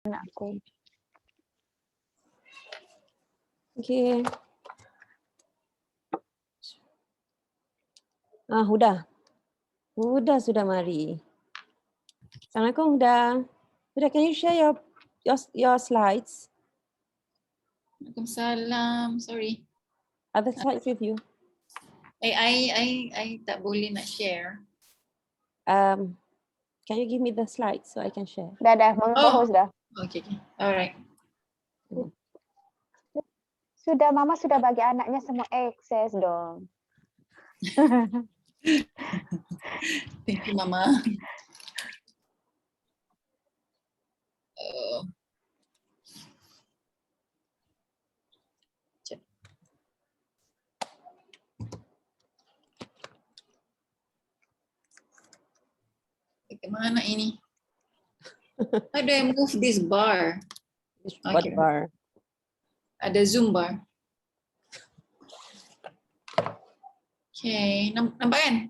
Anakku. Okay. Huda. Huda sudah mari. Assalamualaikum Huda. Huda, can you share your slides? Waalaikumsalam. Sorry. Are the slides with you? I tak boleh nak share. Can you give me the slides so I can share? Dah, meng-host dah. Okay. Alright. Sudah, Mama sudah bagi anaknya semua akses dong. Thank you, Mama. Bagaimana ini? How do I move this bar? What Okay. bar? Ada Zoom bar. Okay, nampak kan?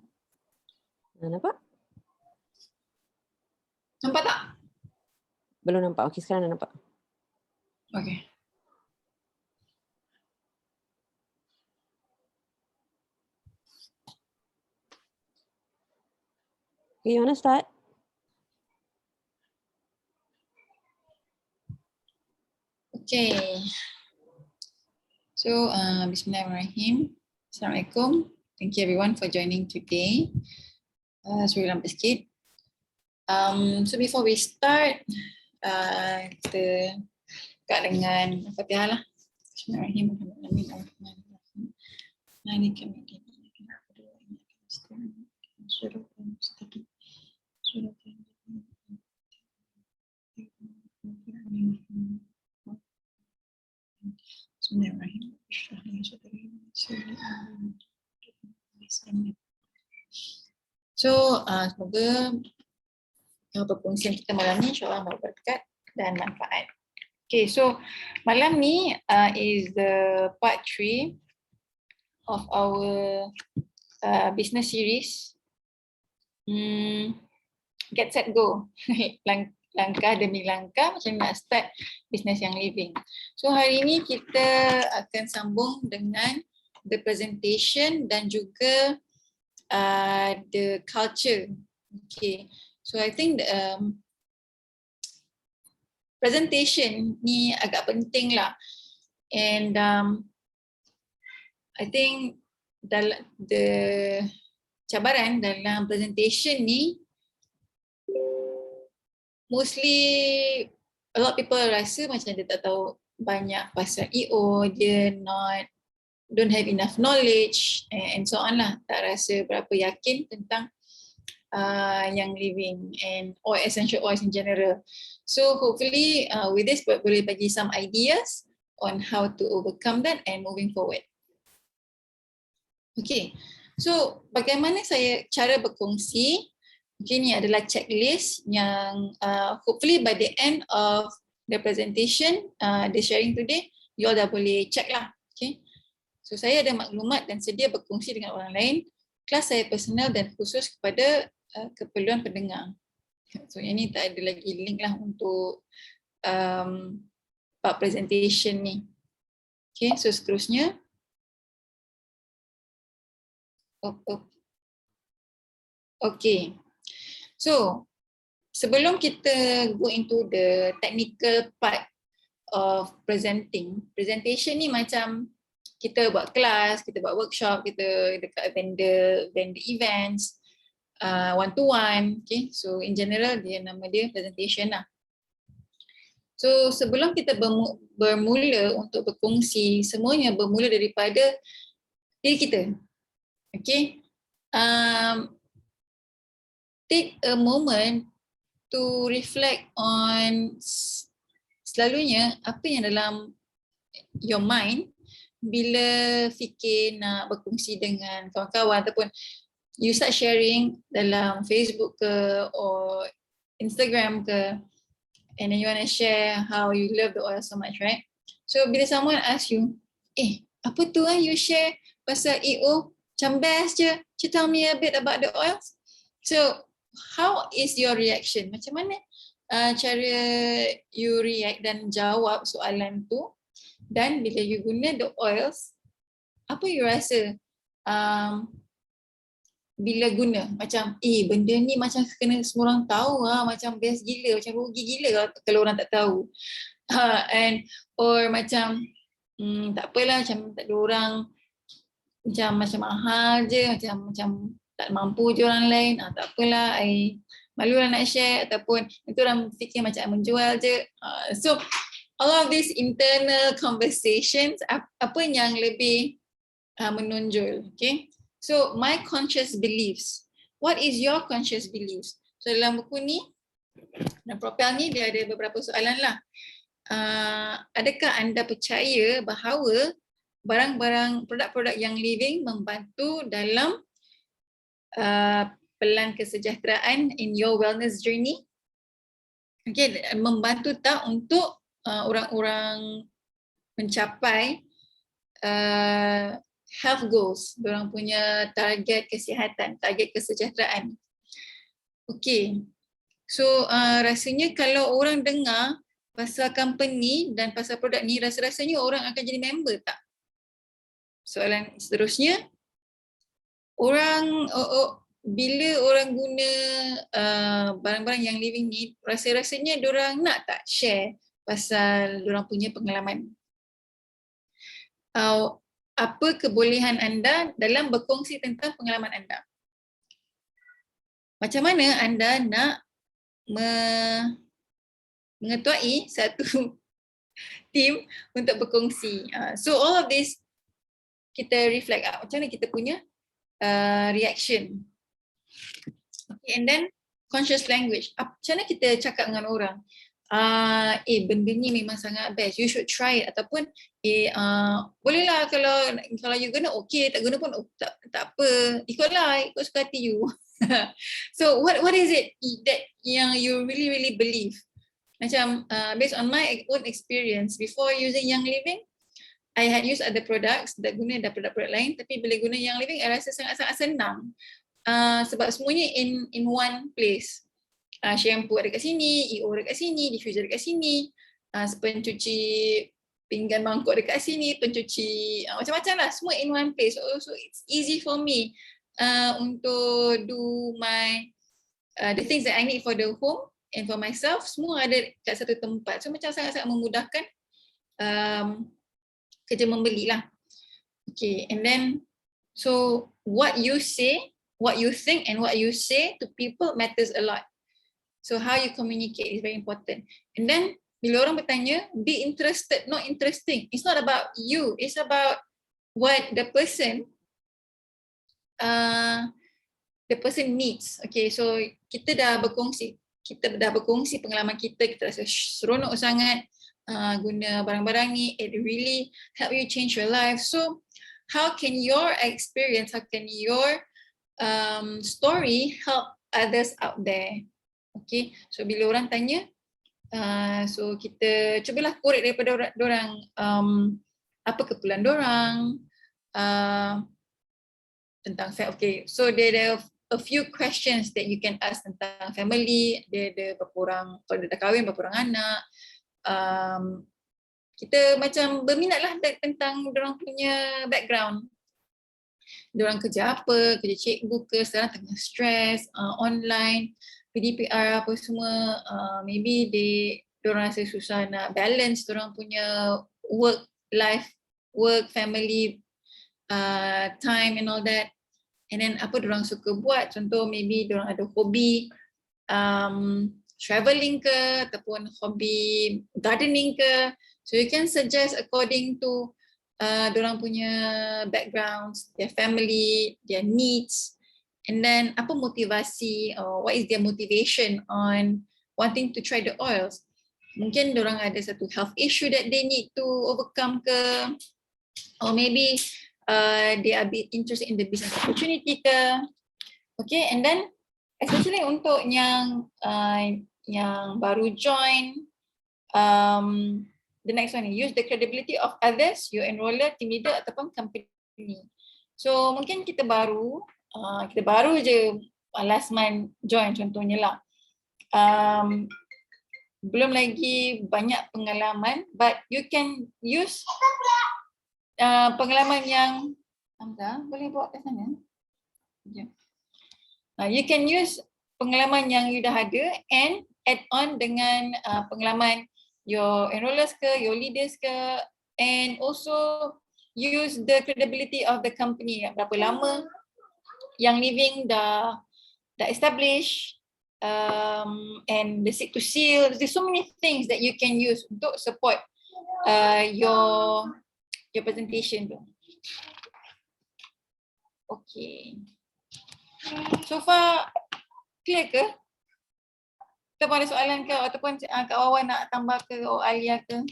Nampak? Nampak tak? Belum nampak. Okay, sekarang dah nampak. Okay. Okay, you want to start? Okay. So, Bismillahirrahmanirrahim. Assalamualaikum. Thank you everyone for joining today. Sorry lambat sikit. So before we start, kita buka dengan Fatihah lah. Bismillahirrahmanirrahim. So, semoga perkongsian kita malam ni insyaAllah berberkat dan manfaat. Okay, so malam ni is the part 3 of our business series. Get set go. Langkah demi langkah macam nak start business yang living. So hari ini kita akan sambung dengan the presentation dan juga the culture. Okay, so I think the presentation ni agak penting lah, and I think the cabaran dalam presentation ni mostly a lot of people rasa macam dia tak tahu banyak pasal EO, dia don't have enough knowledge and so on lah, tak rasa berapa yakin tentang yang living and oil, essential oils in general. So hopefully with this boleh bagi some ideas on how to overcome that and moving forward. Okay, so bagaimana saya cara berkongsi? Okay, ni adalah checklist yang hopefully by the end of the presentation, the sharing today, you all dah boleh check lah. Okay, so saya ada maklumat dan sedia berkongsi dengan orang lain. Kelas saya personal dan khusus kepada keperluan pendengar. So yang ni tak ada lagi link lah untuk part presentation ni. Okay, so seterusnya. Okay. So, sebelum kita go into the technical part of presentation ni macam kita buat kelas, kita buat workshop, kita dekat vendor events, one to one, okay. So in general nama dia presentation lah. So sebelum kita bermula untuk berkongsi, semuanya bermula daripada diri kita, okay. Take a moment to reflect on selalunya apa yang dalam your mind bila fikir nak berkongsi dengan kawan-kawan ataupun you start sharing dalam Facebook ke or Instagram ke, and then you want to share how you love the oil so much, right? So bila someone ask you, apa tu you share pasal EO, macam best je, tell me a bit about the oils. So how is your reaction? Macam mana cara you react dan jawab soalan tu, dan bila you guna the oils, apa you rasa bila guna, macam benda ni macam kena semua orang tahu macam best gila, macam rugi gila kalau orang tak tahu. And or macam tak apalah, macam tak ada orang, macam mahal je, macam tak mampu je orang lain, tak apalah, malu lah nak share, ataupun itu orang fikir macam menjual je. So all of these internal conversations, apa yang lebih menonjol, okay? So my conscious beliefs, what is your conscious beliefs? So dalam buku ni, dalam profil ni dia ada beberapa soalan lah. Adakah anda percaya bahawa barang-barang, produk-produk yang living membantu dalam pelan kesejahteraan in your wellness journey? Okay, membantu tak untuk orang-orang mencapai health goals, diorang punya target kesihatan, target kesejahteraan. Okay, so rasanya kalau orang dengar pasal company dan pasal produk ni, rasa-rasanya orang akan jadi member tak? Soalan seterusnya, orang bila orang guna barang-barang yang living ni, rasa-rasanya diorang nak tak share pasal diorang punya pengalaman? Apa kebolehan anda dalam berkongsi tentang pengalaman anda? Macam mana anda nak mengetuai satu team untuk berkongsi? So all of this kita reflect macam mana kita punya reaction. Okay, and then conscious language. Macam mana kita cakap dengan orang? Benda ni memang sangat best, you should try it, ataupun bolehlah kalau you guna okay, tak guna pun tak apa, ikut suka hati you. So what is it that yang you really believe? Macam based on my own experience, before using Young Living, I had used other products, dah guna dah produk-produk lain, tapi bila guna Young Living, I rasa sangat-sangat senang. Sebab semuanya in one place. Shampoo ada kat sini, EO ada kat sini, diffuser ada kat sini, pencuci pinggan mangkuk ada kat sini, pencuci macam-macam lah, semua in one place. So it's easy for me untuk do my the things that I need for the home and for myself, semua ada kat satu tempat. So macam sangat-sangat memudahkan kerja membeli lah. Okay, and then so what you say, what you think and what you say to people matters a lot. So how you communicate is very important. And then bila orang bertanya, be interested, not interesting. It's not about you, it's about what the person needs. Okay, so kita dah berkongsi pengalaman kita rasa seronok sangat guna barang-barang ni, it really help you change your life. So how can your experience, how can your story help others out there? Okay, so bila orang tanya, so kita cubalah korek daripada dorang, apa keperluan dorang tentang okay, so there are a few questions that you can ask tentang family. Dia ada berapa orang, kalau dia dah kahwin berapa orang anak, kita macam berminat lah tentang dorang punya background. Diorang kerja apa, kerja cikgu ke, sekarang tengah stress, online, PDPR apa semua, maybe diorang rasa susah nak balance diorang punya work life, work, family, time and all that. And then apa diorang suka buat, contoh maybe diorang ada hobi travelling ke, ataupun hobi gardening ke. So you can suggest according to diorang punya backgrounds, their family, their needs. And then apa motivasi, or what is their motivation on wanting to try the oils? Mungkin diorang ada satu health issue that they need to overcome ke, or maybe they are a bit interested in the business opportunity ke. Okay, and then especially untuk yang baru join, the next one, use the credibility of others, your enroller, team leader ataupun company. So mungkin kita baru je last month join contohnya lah. belum lagi banyak pengalaman, but you can use pengalaman yang Hamzah, boleh bawa ke sana? Sekejap. You can use pengalaman yang you dah ada and add on dengan pengalaman your enrollers ke, your leaders ke, and also use the credibility of the company, berapa lama yang living dah established, and the seat to seal. There's so many things that you can use untuk support your presentation tu. Okay. So far clear ke? Ataupun ada soalan ke, ataupun Kak Wawan nak tambah ke, Alia ke?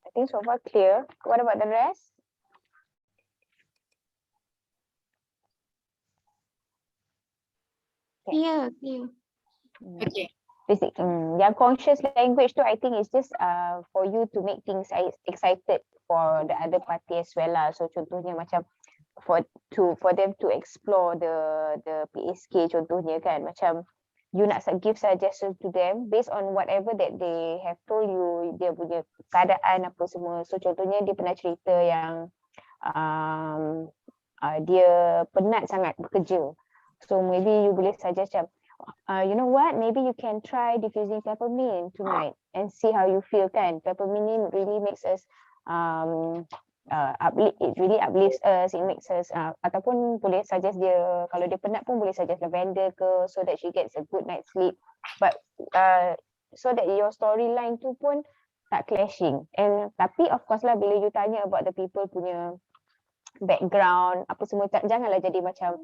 I think so far clear. What about the rest? Clear. Okay. Basic. Yang conscious language tu, I think is just for you to make things excited for the other party as well lah. So contohnya macam for them to explore the PSK contohnya kan, macam you nak give suggestion to them based on whatever that they have told you, dia punya keadaan apa semua. So contohnya dia pernah cerita yang dia penat sangat bekerja. So maybe you boleh suggest macam, you know what, maybe you can try diffusing peppermint tonight and see how you feel kan. Peppermint really makes us it really uplifts us, it makes us ataupun boleh suggest dia, kalau dia penat pun boleh suggest lavender ke, so that she gets a good night's sleep, but so that your storyline tu pun tak clashing. And tapi of course lah, bila you tanya about the people punya background apa semua, janganlah jadi macam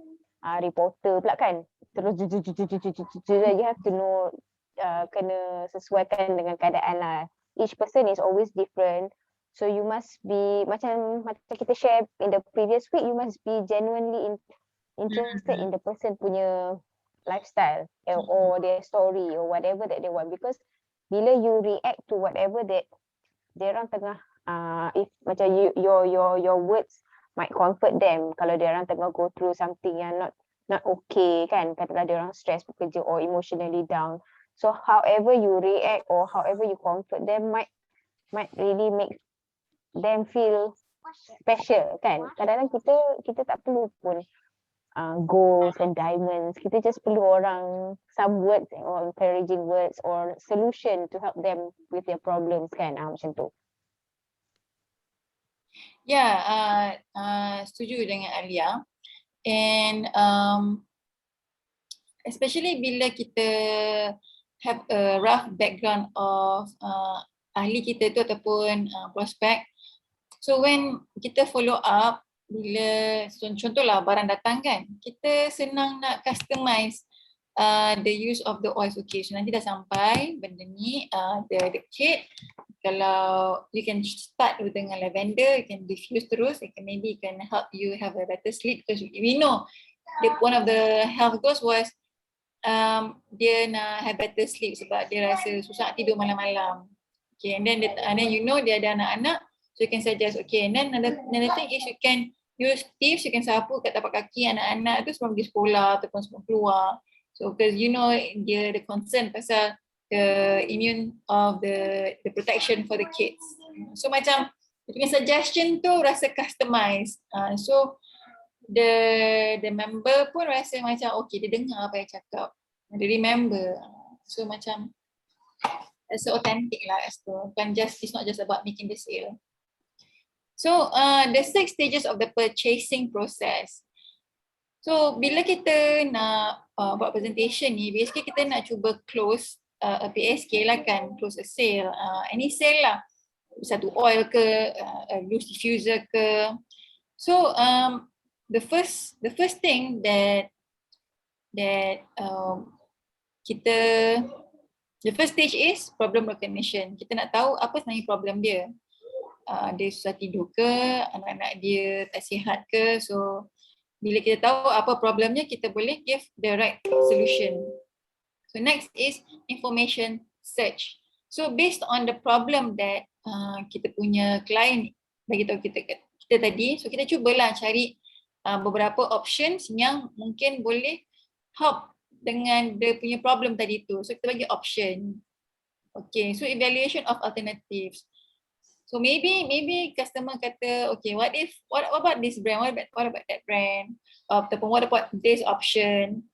reporter pula kan, terus you have to know, kena sesuaikan dengan keadaan lah. Each person is always different, so you must be macam kita share in the previous week, you must be genuinely interested in the person punya lifestyle or their story or whatever that they want, because bila you react to whatever that dia orang tengah if macam your words might comfort them kalau dia orang tengah go through something yang not okay kan, katakanlah dia orang stress bekerja or emotionally down. So however you react or however you comfort them might really make them feel special kan. Kadang-kadang kita tak perlu pun gold and diamonds, kita just perlu orang, some words or encouraging words or solution to help them with their problems kan, macam tu. Ya, setuju dengan Alia. And especially bila kita have a rough background of ahli kita tu ataupun prospek. So when kita follow up, bila contohlah barang datang kan, kita senang nak customize the use of the oils. Okay, so nanti dah sampai benda ni, the kit. Kalau you can start dengan lavender, you can diffuse terus, maybe it can help you have a better sleep, because we know one of the health goals was dia nak have better sleep sebab dia rasa susah tidur malam-malam. Okay, and then you know dia ada anak-anak, so you can suggest, okay, and then another thing is you can use tips, you can sapu kat tapak kaki anak-anak tu sebelum pergi sekolah ataupun sebelum keluar. So because you know dia ada concern pasal the immune of the protection for the kids. So macam punya suggestion tu rasa customized. So the member pun rasa macam okay, dia dengar apa yang cakap, dia remember. So macam rasa authentic lah as tu. Bukan it's not just about making the sale. So the 6 stages of the purchasing process. So bila kita nak buat presentation ni, basically kita nak cuba close a PSK lah kan, close a sale, any sale lah, satu oil ke, a loose diffuser ke. So the first thing that the first stage is problem recognition. Kita nak tahu apa sebenarnya problem dia. Dia susah tidur ke, anak-anak dia tak sihat ke. So bila kita tahu apa problemnya, kita boleh give the right solution. So next is information search. So based on the problem that kita punya client bagi tahu kita tadi, so kita cubalah cari beberapa options yang mungkin boleh help dengan dia punya problem tadi tu. So kita bagi option. Okay, so evaluation of alternatives. So maybe customer kata, okay, what about this brand? What about that brand? Ataupun what about this option?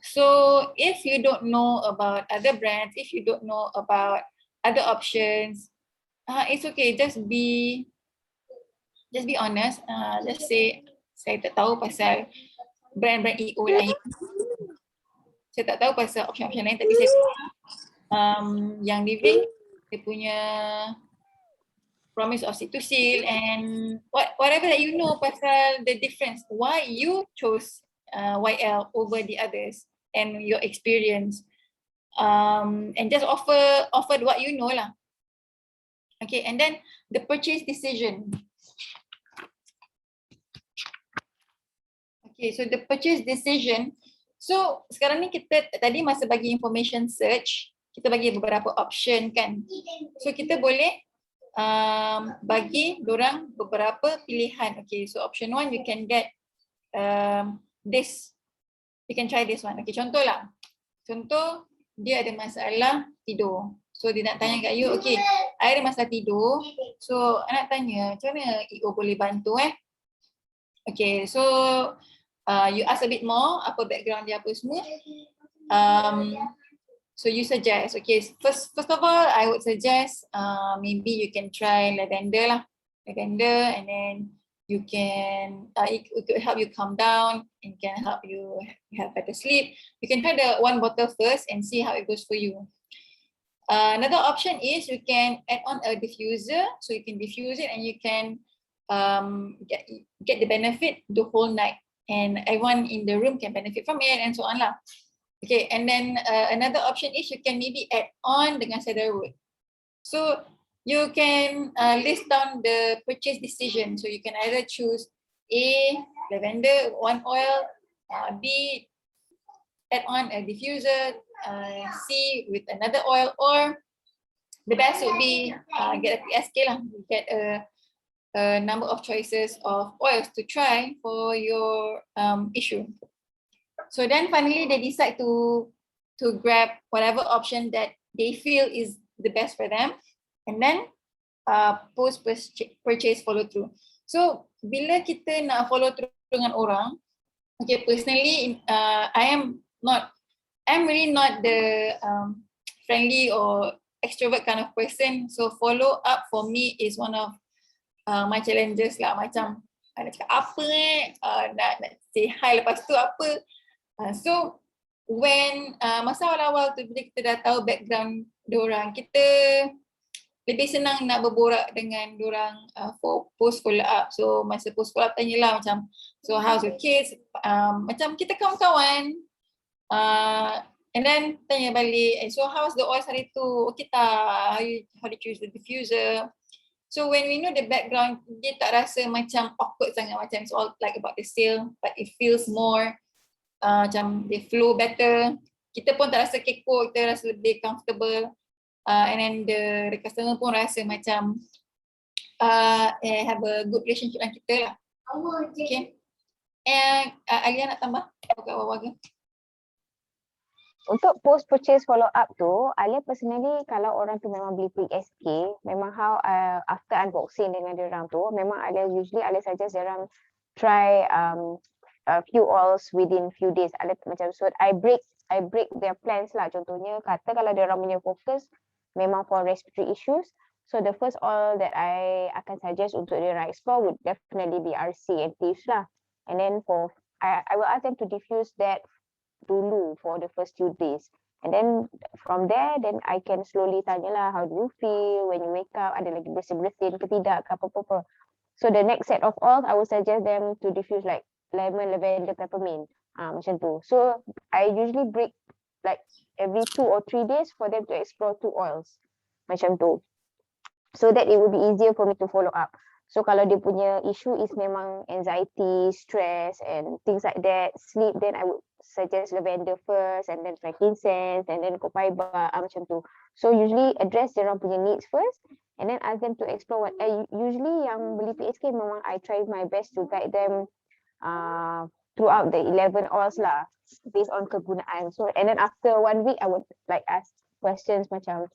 So if you don't know about other brands, if you don't know about other options, it's okay. Just be honest. Just say saya tak tahu pasal brand-brand EO lain. Saya tak tahu pasal option-option lain, tapi saya yang living dia punya promise of seat to seal and whatever that you know pasal the difference, why you chose YL over the others and your experience, and just offer what you know lah. Okay, and then the purchase decision. Okay, so the purchase decision. So sekarang ni kita tadi masa bagi information search, kita bagi beberapa option kan. So kita boleh bagi dorang beberapa pilihan. Okay, so option 1 you can get this. You can try this one. Okay, contoh dia ada masalah tidur. So dia nak tanya kat you, okay, I ada masalah tidur. So I nak tanya, macam mana EO boleh bantu Okay, so you ask a bit more, apa background dia apa semua. So you suggest, okay, first of all, I would suggest maybe you can try lavender lah. Lavender, and then you can, it could help you calm down and can help you have better sleep. You can try the 1 bottle first and see how it goes for you. Another option is you can add on a diffuser, so you can diffuse it and you can get the benefit the whole night, and everyone in the room can benefit from it and so on lah. Okay, and then another option is you can maybe add on dengan cedarwood. So you can list down the purchase decision. So you can either choose A, lavender, 1 oil, B, add on a diffuser, C with another oil, or the best would be get a PSK lah. Get a number of choices of oils to try for your issue. So then finally they decide to grab whatever option that they feel is the best for them, and then post purchase follow through. So bila kita nak follow through dengan orang, okay, personally I'm really not the friendly or extrovert kind of person. So follow up for me is one of my challenges lah. Macam nak cakap apa nak say hi lepas tu apa. So when masa awal-awal tu bila kita dah tahu background diorang, kita lebih senang nak berborak dengan diorang for post follow up. So masa post follow up tanyalah macam, so how's your kids, macam kita kawan-kawan, and then tanya balik, so how's the oils hari tu, okay tak, how did you use the diffuser. So when we know the background, dia tak rasa macam awkward sangat, macam it's all like about the sale, but it feels more macam they flow better. Kita pun tak rasa kekok, kita rasa lebih comfortable, and then the customer pun rasa macam have a good relationship dengan kita lah. Okay. And Alia nak tambah kat bawah ke? Untuk post purchase follow up tu, Alia personally kalau orang tu memang beli PSK, memang how after unboxing dengan diorang tu, memang Alia suggest diorang try a few oils within few days. Alia macam, so I break their plans lah. Contohnya kata kalau diorang punya fokus memang for respiratory issues, so the first oil that I akan suggest untuk diorang explore would definitely be RC and thieves lah. And then I will ask them to diffuse that dulu for the first few days, and then from there then I can slowly tanyalah, how do you feel when you wake up, ada lagi bersin-bersin ke tidak ke apa-apa. So the next set of oils I will suggest them to diffuse like lemon, lavender, peppermint, macam tu. So I usually break like every 2 or 3 days for them to explore 2 oils macam tu, so that it will be easier for me to follow up. So kalau dia punya issue is memang anxiety, stress and things like that, sleep, then I would suggest lavender first, and then frankincense, and then copaiba, macam tu. So usually address diorang punya needs first, and then ask them to explore what. Usually yang beli PSK memang I try my best to guide them throughout the 11 oils lah, based on kegunaan. So and then after 1 week I would like ask questions macam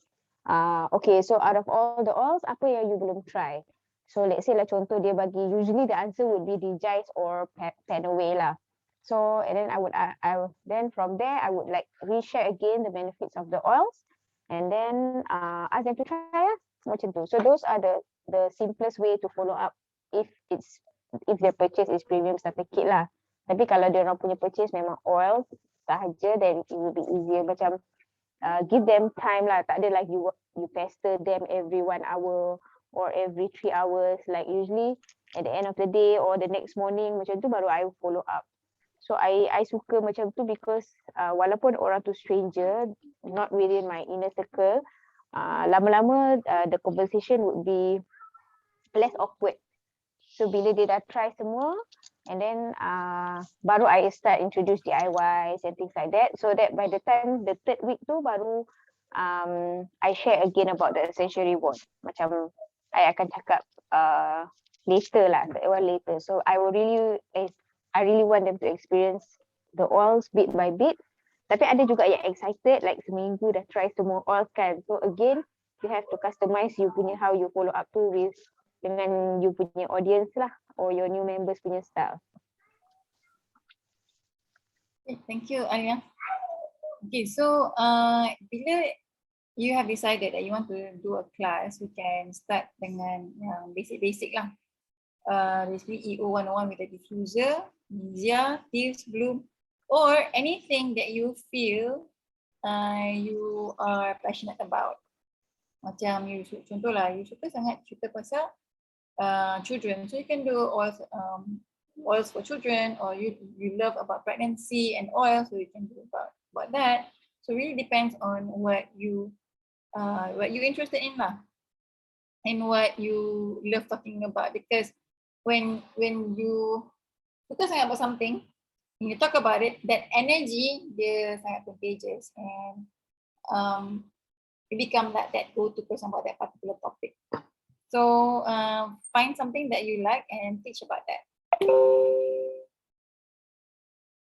okay, so out of all the oils, apa yang you belum try? So let's say lah contoh dia bagi, usually the answer would be Digize or Pen Away lah. So and then then from there I would like reshare again the benefits of the oils, and then ask them to try lah, macam tu. So those are the simplest way to follow up if their purchase is premium starter kit lah. Tapi kalau dia orang punya purchase memang oil sahaja, then it will be easier. Macam give them time lah. Tak ada like you pester them every 1 hour or every 3 hours. Like usually at the end of the day or the next morning, macam tu baru I follow up. So I suka macam tu because walaupun orang tu stranger, not within my inner circle, lama-lama the conversation would be less awkward. So bila dia dah try semua, and then baru I start introduce DIYs and things like that, so that by the time the 3rd week tu baru I share again about the essential reward. Macam I akan cakap later lah, that one later. So I really want them to experience the oils bit by bit. Tapi ada juga yang excited, like seminggu dah try semua oils kan. So again, you have to customize you punya how you follow up to with dengan you punya audience lah, or your new members punya style. Okay, thank you, Alia. Okay, so bila you have decided that you want to do a class, we can start dengan yang basic-basic lah. Basically EO 101 with a diffuser, Nizia, Thieves, Bloom, or anything that you feel you are passionate about. Macam contohlah, you suka sangat cerita pasal children, so you can do oils for children, or you love about pregnancy and oil, so you can do about that. So really depends on what you interested in lah, and what you love talking about. Because when you suka sangat about something, when you talk about it, that energy dia sangat contagious, and you become that go-to person about that particular topic. So find something that you like and teach about that.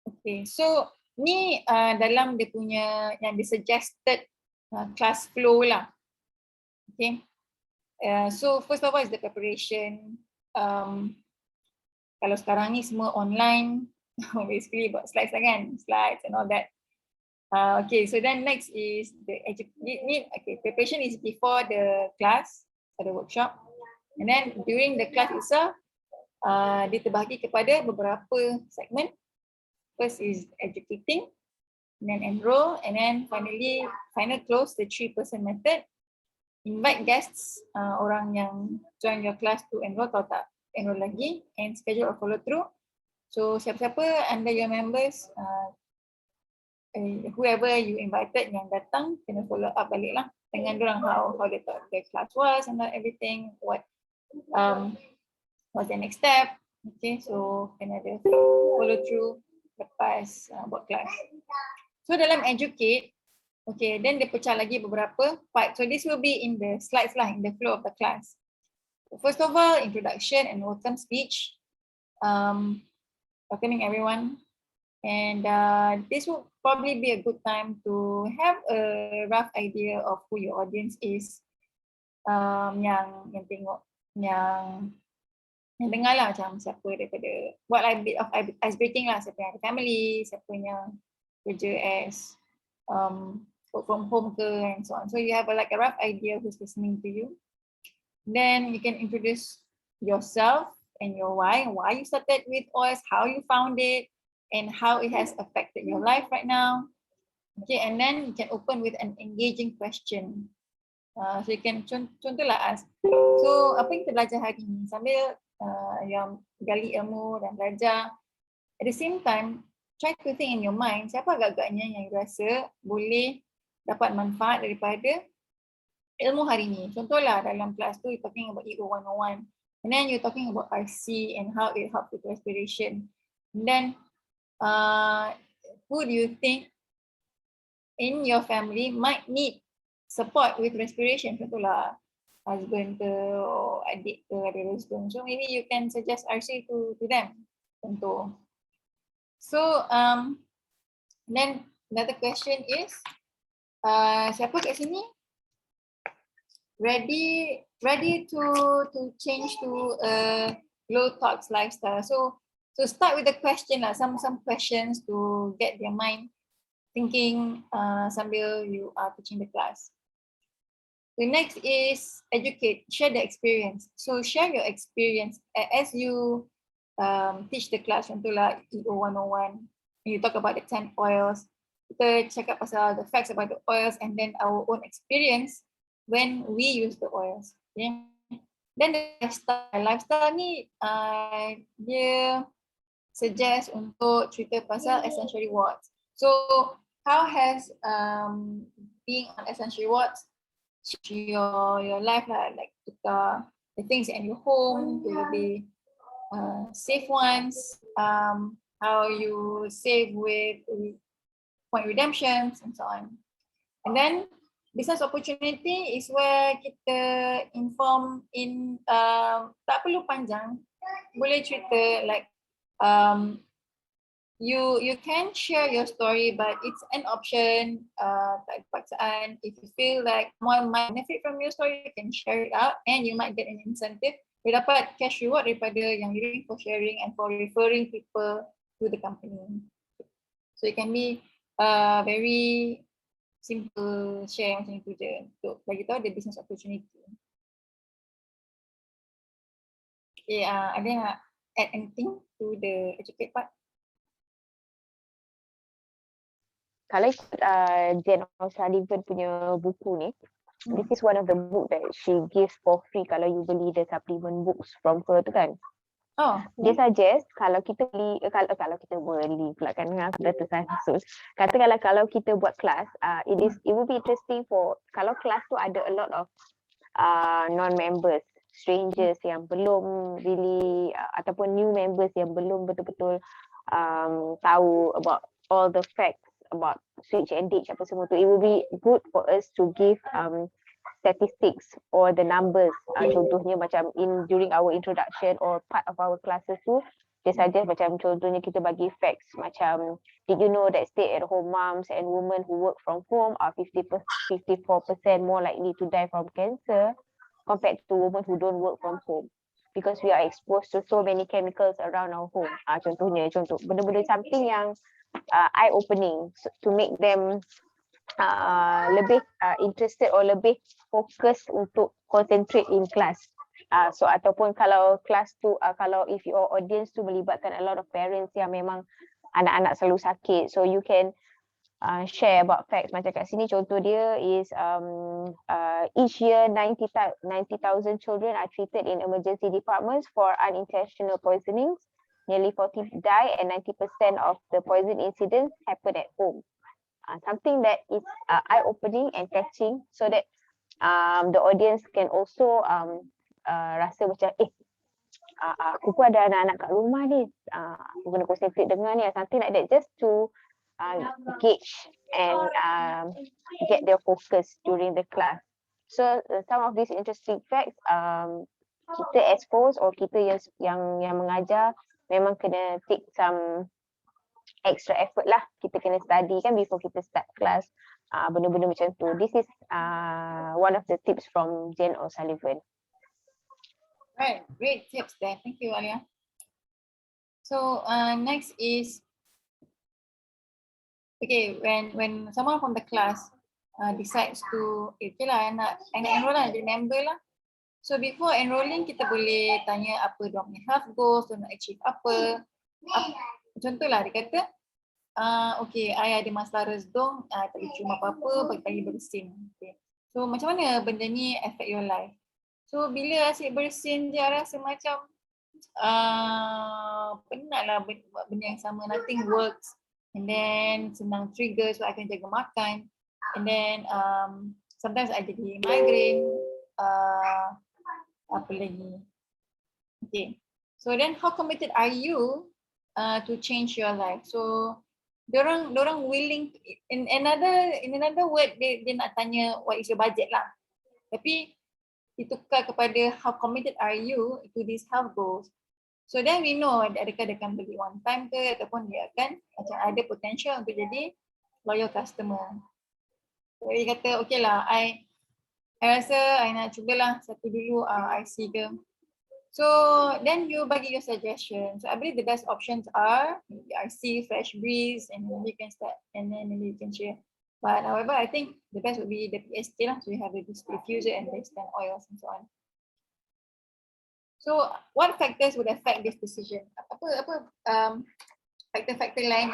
Okay, so ni dalam dia punya yang dia suggested class flow lah. Okay, so first of all is the preparation. Kalau sekarang ni semua online, basically buat slides lah kan, slides and all that. Okay, so then next is the preparation is before the class or the workshop, and then during the class itself, dia terbahagi kepada beberapa segmen. First is educating, and then enroll, and then final close, the 3-person method. Invite guests, orang yang join your class to enroll atau tak enroll lagi, and schedule or follow through. So siapa-siapa under your members, whoever you invited yang datang, kena follow up balik lah dengan dorang how they thought the class was and everything, what's the next step. Okay, so kena ada follow through lepas buat kelas. So dalam educate, okay, then dia pecah lagi beberapa part. So this will be in the slides lah, in the flow of the class. First of all, introduction and welcome speech, welcoming everyone. And this will probably be a good time to have a rough idea of who your audience is. Yang tengok, yang dengar lah macam siapa daripada, buat a bit of ice breaking lah, siapa yang ada family, siapa yang kerja as work from home ke, and so on. So you have like a rough idea who's listening to you. Then you can introduce yourself and your why you started with oils, how you found it, and how it has affected your life right now. Okay, and then you can open with an engaging question. So you can contohlah ask, so apa yang kita belajar hari ni, sambil yang gali ilmu dan belajar. At the same time, try to think in your mind, siapa agak-agaknya yang rasa boleh dapat manfaat daripada ilmu hari ni. Contohlah dalam kelas tu, you're talking about EO 101, and then you're talking about RC and how it helps with respiration. And then who do you think in your family might need support with respiration? Contohlah husband ke, or adik ke ada respiration. So maybe you can suggest RC to them. Contoh. So then another question is, siapa kat sini ready to change to a low tox lifestyle? So start with the question lah, some questions to get their mind thinking sambil you are teaching the class. The next is educate, share the experience. So share your experience as you teach the class. Contohlah EO 101, you talk about the 10 oils. Kita cakap pasal the facts about the oils and then our own experience when we use the oils. Okay. Then the lifestyle ni dia suggest untuk cerita pasal essential rewards. So how has being on essential rewards your life lah, like the things in your home will be safe ones, how you save with point redemptions and so on. And then business opportunity is where kita inform in tak perlu panjang, boleh cerita like you can share your story, but it's an option, tak ada paksaan. If you feel like more might benefit from your story, you can share it out and you might get an incentive. You dapat cash reward daripada yang you for sharing and for referring people to the company. So it can be very simple share macam itu je untuk bagi tahu the business opportunity. Okay, ada yang nak add anything to the educate part? Kalau ikut Jen O'Sullivan punya buku ni, this is one of the book that she gives for free kalau you beli the supplement books from her tu kan. Oh, Dia suggest kalau kita beli, kalau kita beli pula kan, aku dah tersasus. Katakanlah kalau kita buat kelas, it will be interesting for, kalau kelas tu ada a lot of non-members, strangers yang belum really, ataupun new members yang belum betul-betul tahu about all the facts about switch and ditch apa semua tu. It will be good for us to give statistics or the numbers. Contohnya macam during our introduction or part of our classes tu, dia suggest macam contohnya kita bagi facts macam, did you know that stay at home moms and women who work from home are 54% more likely to die from cancer compared to women who don't work from home, because we are exposed to so many chemicals around our home. Contoh benda-benda something yang eye opening to make them lebih interested or lebih fokus untuk concentrate in class. So ataupun kalau kelas tu, kalau if your audience tu melibatkan a lot of parents yang memang anak-anak selalu sakit, so you can share about facts. Macam kat sini contoh dia is each year 90,000 children are treated in emergency departments for unintentional poisonings. Nearly 40 die and 90% of the poison incidents happen at home. Something that is eye-opening and catching, so that the audience can also rasa macam aku pun ada anak-anak kat rumah ni, aku kena concentrate dengan ni, something like that, just to gauge and get their focus during the class. So some of these interesting facts kita expose, or kita yang mengajar memang kena take some extra effort lah. Kita kena study kan before kita start class. Benda-benda macam tu. This is one of the tips from Jen O'Sullivan. Right, great tips there. Thank you, Alia. So next is, okay, when someone from the class decides to, okay lah, nak enroll lah, jadi member lah. So before enrolling, kita boleh tanya apa dia punya health goals, dia nak achieve apa. Contohlah dia kata, okay, I ada masalah resdung, tak boleh cium apa-apa, pagi-pagi bersin. Okay. So macam mana benda ni affect your life? So bila asyik bersin je, rasa macam penat lah buat benda yang sama, nothing works. And then senang trigger, so I can jaga makan. And then sometimes I jadi migraine. Apa lagi? Okay. So then how committed are you to change your life? So dorang willing, in another word, dia nak tanya what is your budget lah. Tapi ditukar kepada how committed are you to these health goals. So then we know adakah dia akan beli one time ke ataupun dia akan macam ada potential untuk jadi loyal customer. So dia kata okay lah, I rasa I nak cubalah satu dulu IC ke. So then you bagi your suggestion. So I believe the best options are maybe IC, fresh breeze, and then you can start and then maybe you can share. But however, I think the best would be the PST lah. So you have the diffuser and the stand oils and so on. So what factors would affect this decision? Apa faktor-faktor lain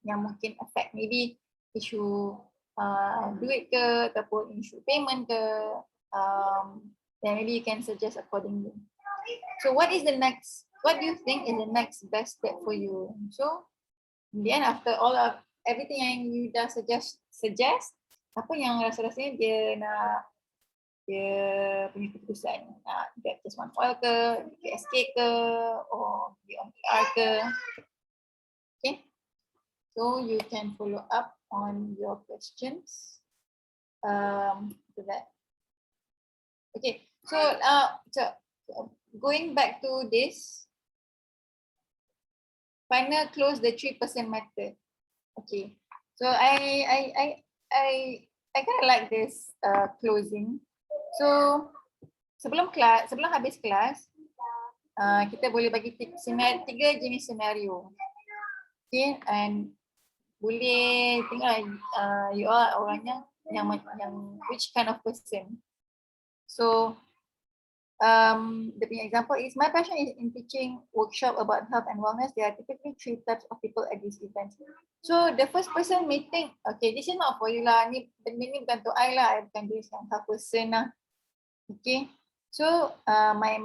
yang mungkin affect, maybe issue duit ke ataupun issue payment ke, then maybe you can suggest accordingly. So what do you think is the next best step for you? So in the end, after all of everything yang you dah suggest, apa yang rasa-rasanya dia punya keputusan, nak get just one oil ke, KSK ke, or on PR ke. Okay, so you can follow up on your questions to that. Okay, so going back to this final close the 3% method. Okay, so I kind of like this closing. So sebelum habis kelas, kita boleh bagi 3 jenis senario. Okay, and boleh tengok you are orangnya yang which kind of person. So the example is, my passion is in teaching workshop about health and wellness. There are typically 3 types of people at these events. So the first person may think, okay, this is not for you lah. Ni bukan untuk I lah. I bukan this yang health person lah. Okay, so my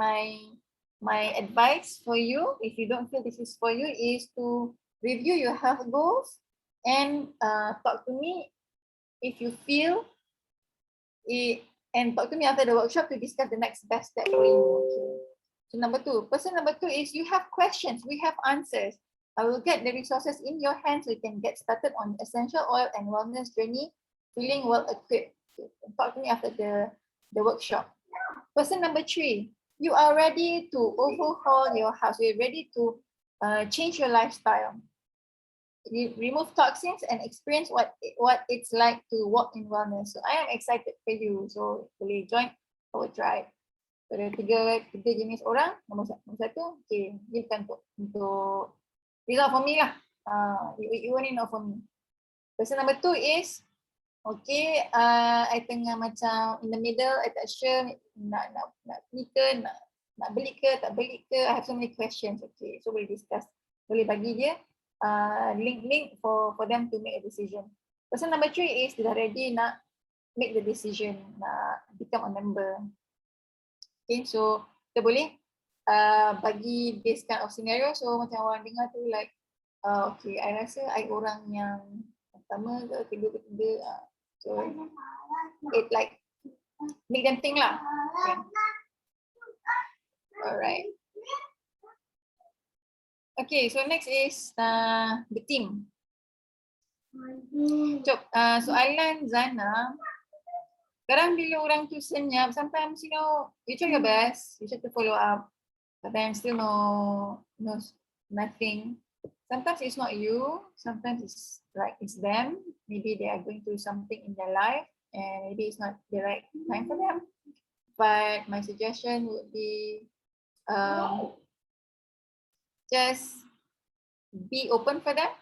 advice for you, if you don't feel this is for you, is to review your health goals and talk to me if you feel it, and talk to me after the workshop to discuss the next best step for you. Okay. So person number 2 is, you have questions, we have answers. I will get the resources in your hands so you can get started on the essential oil and wellness journey, feeling well equipped. Okay. Talk to me after the workshop. Person number 3, you are ready to overhaul your house. You're ready to change your lifestyle. You remove toxins and experience what it's like to walk in wellness. So I am excited for you. So boleh join our tribe. So ada tiga jenis orang. Nombor satu, okay, dia bukan untuk these are for me lah. You only know for me. Person number 2 is, okay, I tengah macam in the middle, I tak sure nak beli ke, nak beli ke, tak beli ke. I have so many questions. Okay, so boleh discuss, boleh bagi dia link for them to make a decision. Person number 3 is dah ready nak make the decision, nak become a member. Okay, so kita boleh bagi this kind of scenario. So macam orang dengar tu like, okay, I rasa I orang yang pertama ke ketiga. So it like make them think lah. Okay. Alright. Okay, so next is the team. So soalan Zana, kadang bila orang tu senyap, sometimes you know, you try your best, you try to follow up, but then still nothing. Sometimes it's not you, sometimes it's like it's them. Maybe they are going through something in their life and maybe it's not the right time for them. But my suggestion would be just be open for them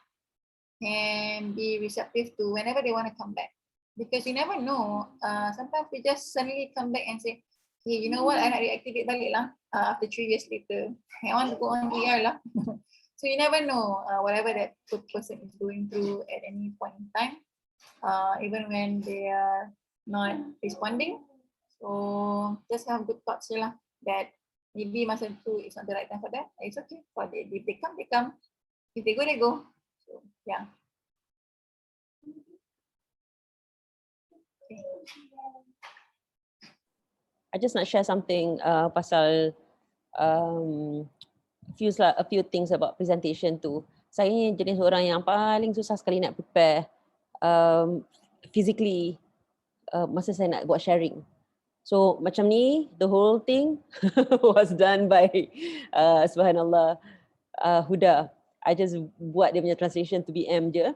and be receptive to whenever they want to come back. Because you never know, sometimes they just suddenly come back and say, hey, you know what, I nak reactivate balik lah after 3 years later. I want to go on VR lah. So you never know whatever that person is going through at any point in time, even when they are not responding. So just have good thoughts lah, that maybe masa tu it's not the right time for them. It's okay. For they, if they come, they come. If they go, they go. So yeah. Okay. I just nak share something pasal a few things about presentation tu. Saya ni jenis orang yang paling susah sekali nak prepare physically masa saya nak buat sharing. So macam ni, the whole thing was done by subhanallah, Huda. I just buat dia punya translation to BM je.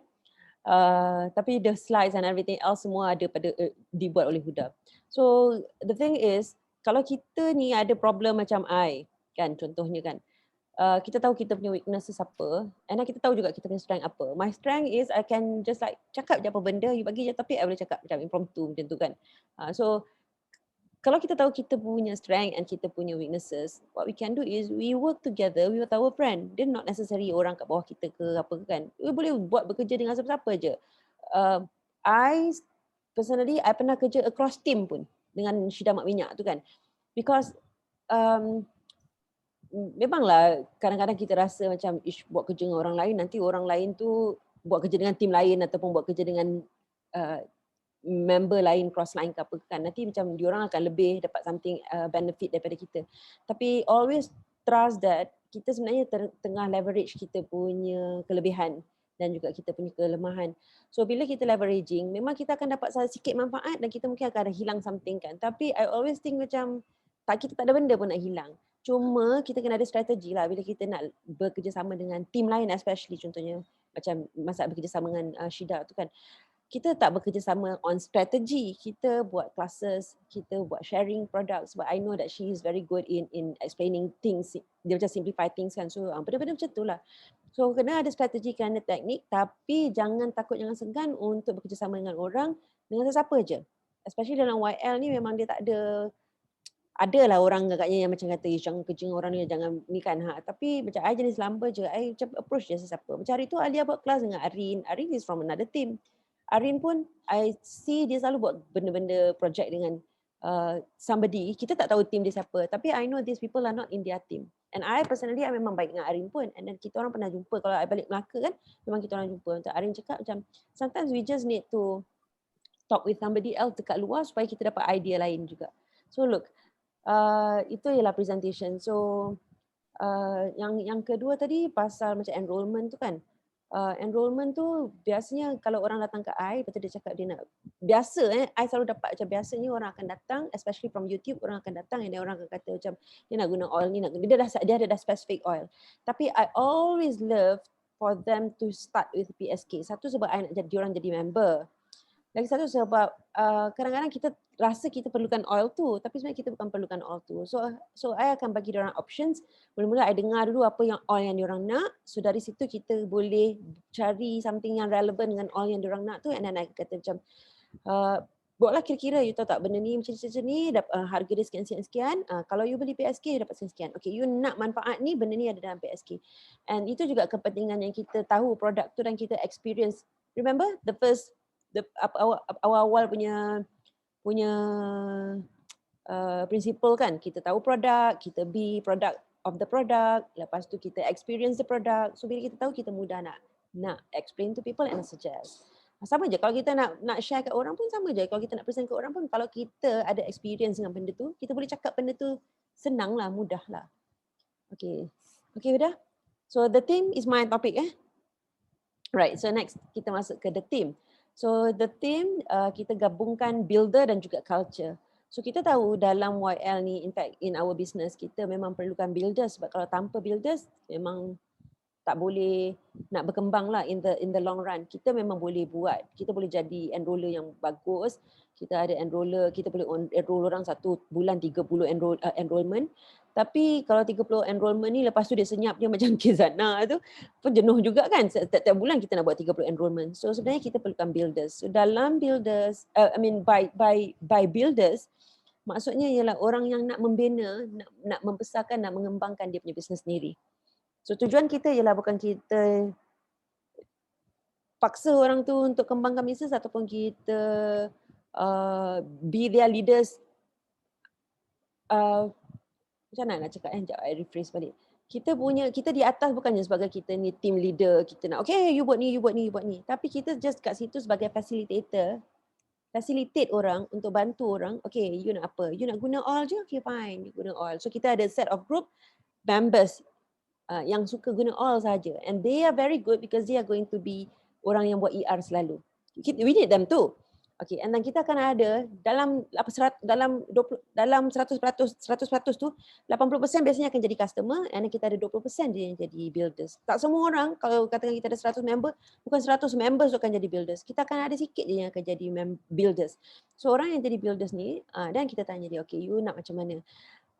Tapi the slides and everything else semua ada pada dibuat oleh Huda. So the thing is, kalau kita ni ada problem macam I, kan contohnya kan, kita tahu kita punya weaknesses apa, and kita tahu juga kita punya strength apa. My strength is I can just like cakap je apa benda, you bagi je topik, I boleh cakap macam impromptu macam tu kan. So kalau kita tahu kita punya strength and kita punya weaknesses, what we can do is we work together with our friend. Dia not necessary orang kat bawah kita ke apa kan. We boleh buat bekerja dengan siapa-siapa je. I personally, I pernah kerja across team pun dengan Syida Mak Minyak tu kan. Because memanglah kadang-kadang kita rasa macam buat kerja dengan orang lain, nanti orang lain tu buat kerja dengan tim lain ataupun buat kerja dengan member lain, cross line ke apa kan, nanti macam diorang akan lebih dapat something benefit daripada kita. Tapi always trust that kita sebenarnya tengah leverage kita punya kelebihan dan juga kita punya kelemahan. So bila kita leveraging, memang kita akan dapat sikit manfaat dan kita mungkin akan ada hilang something kan. Tapi I always think macam kita tak ada benda pun nak hilang. Cuma kita kena ada strategi lah bila kita nak bekerjasama dengan team lain, especially contohnya macam masa bekerjasama dengan Syida tu kan. Kita tak bekerjasama on strategi, kita buat classes, kita buat sharing products, but I know that she is very good in explaining things, dia macam simplify things kan, so benda-benda macam tu lah. So kena ada strategi, kena ada teknik, tapi jangan takut, jangan segan untuk bekerjasama dengan orang, dengan sesiapa je. Especially dalam YL ni memang dia tak adalah orang agaknya yang macam kata jangan kerja dengan orang ni, jangan ni kan. Tapi macam I jenis lambat je, I macam approach je sesiapa. Macam hari tu Alia buat kelas dengan Arin is from another team. Arin pun I see dia selalu buat benda-benda project dengan somebody. Kita tak tahu team dia siapa, tapi I know these people are not in their team. And I personally, I memang baik dengan Arin pun. And then kita orang pernah jumpa, kalau I balik Melaka kan, memang kita orang jumpa. Untuk Arin cakap macam, sometimes we just need to talk with somebody else dekat luar supaya kita dapat idea lain juga. So look, itu ialah presentation. So yang kedua tadi pasal macam enrollment tu kan. Enrollment tu biasanya kalau orang datang ke I, betul dia cakap dia nak, biasa I selalu dapat macam biasanya orang akan datang, especially from YouTube, orang akan datang and then orang akan kata macam dia nak guna oil ni, dia ada specific oil. Tapi I always love for them to start with PSK. Satu sebab I nak jadi diorang jadi member. Lagi satu sebab kadang-kadang kita rasa kita perlukan oil tu, tapi sebenarnya kita bukan perlukan oil tu. So I akan bagi diorang options. Mula-mula I dengar dulu apa yang oil yang diorang nak. So dari situ kita boleh cari something yang relevant dengan oil yang diorang nak tu. And then I kata macam, buatlah kira-kira, you tahu tak benda ni macam ni, harga dia sekian-sekian. Kalau you beli PSK, you dapat sekian. Okay, you nak manfaat ni, benda ni ada dalam PSK. And itu juga kepentingan yang kita tahu produk tu dan kita experience. Remember awal-awal punya principle kan, kita tahu produk, kita be product of the product, lepas tu kita experience the product. So bila kita tahu, kita mudah nak explain to people and suggest. Sama je kalau kita nak share kat orang pun sama je. Kalau kita nak present kat orang pun, kalau kita ada experience dengan benda tu, kita boleh cakap benda tu senang lah, mudah lah. Okay udah. So the theme is my topic Right, so next kita masuk ke the theme. So the theme kita gabungkan builder dan juga culture. So kita tahu dalam YL ni, in fact in our business, kita memang perlukan builders sebab kalau tanpa builders memang tak boleh nak berkembang lah in the long run. Kita memang boleh buat, kita boleh jadi enroller yang bagus. Kita ada enroller, kita boleh enroll orang satu bulan 30 enrollment. Tapi kalau 30 enrollment ni lepas tu dia senyap, dia macam Kizana tu pun jenuh juga kan. Setiap bulan kita nak buat 30 enrollment. So sebenarnya kita perlukan builders. So dalam builders, by builders, maksudnya ialah orang yang nak membina, nak membesarkan, nak mengembangkan dia punya bisnes sendiri. So tujuan kita ialah bukan kita paksa orang tu untuk kembangkan bisnes ataupun kita be their leaders. Macam mana nak cakap sekejap, I rephrase balik. Kita di atas bukannya sebagai kita ni team leader, kita nak okay you buat ni, you buat ni, you buat ni. Tapi kita just kat situ sebagai facilitator, facilitate orang untuk bantu orang. Okay, you nak apa? You nak guna oil je? Okay fine, you guna oil. So kita ada set of group members yang suka guna oil saja, and they are very good because they are going to be orang yang buat ER selalu. We need them too. Okay, and then kita akan ada dalam 100% tu 80% biasanya akan jadi customer, and then kita ada 20% je yang jadi builders. Tak semua orang, kalau katakan kita ada 100 member, bukan 100 members tu akan jadi builders. Kita akan ada sikit je yang akan jadi builders. So orang yang jadi builders ni, dan kita tanya dia, okay, you nak macam mana?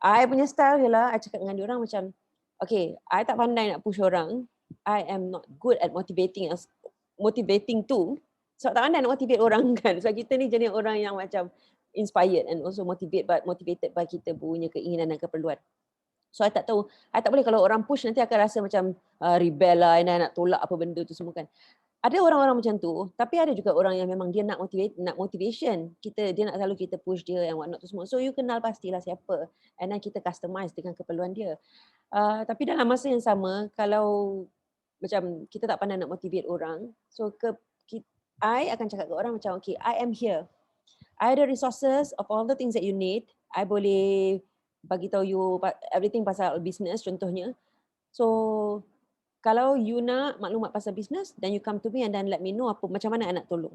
I punya style ialah, I cakap dengan dia orang macam, okay, I tak pandai nak push orang. I am not good at motivating too. Sebab tak pandai nak motivate orang kan. Sebab kita ni jenis orang yang macam inspired and also motivated by kita punya keinginan dan keperluan. So I tak tahu, I tak boleh kalau orang push nanti akan rasa macam rebel lah, nak tolak apa benda tu semua kan. Ada orang-orang macam tu, tapi ada juga orang yang memang dia nak motivation. Dia nak selalu kita push dia and whatnot tu semua. So you kenal pastilah siapa. And then kita customize dengan keperluan dia. Tapi dalam masa yang sama, kalau macam kita tak pandai nak motivate orang, so I akan cakap ke orang macam, okay, I am here. I ada resources of all the things that you need. I boleh bagi tahu you everything pasal business contohnya. So kalau you nak maklumat pasal business, then you come to me and then let me know macam mana I nak tolong.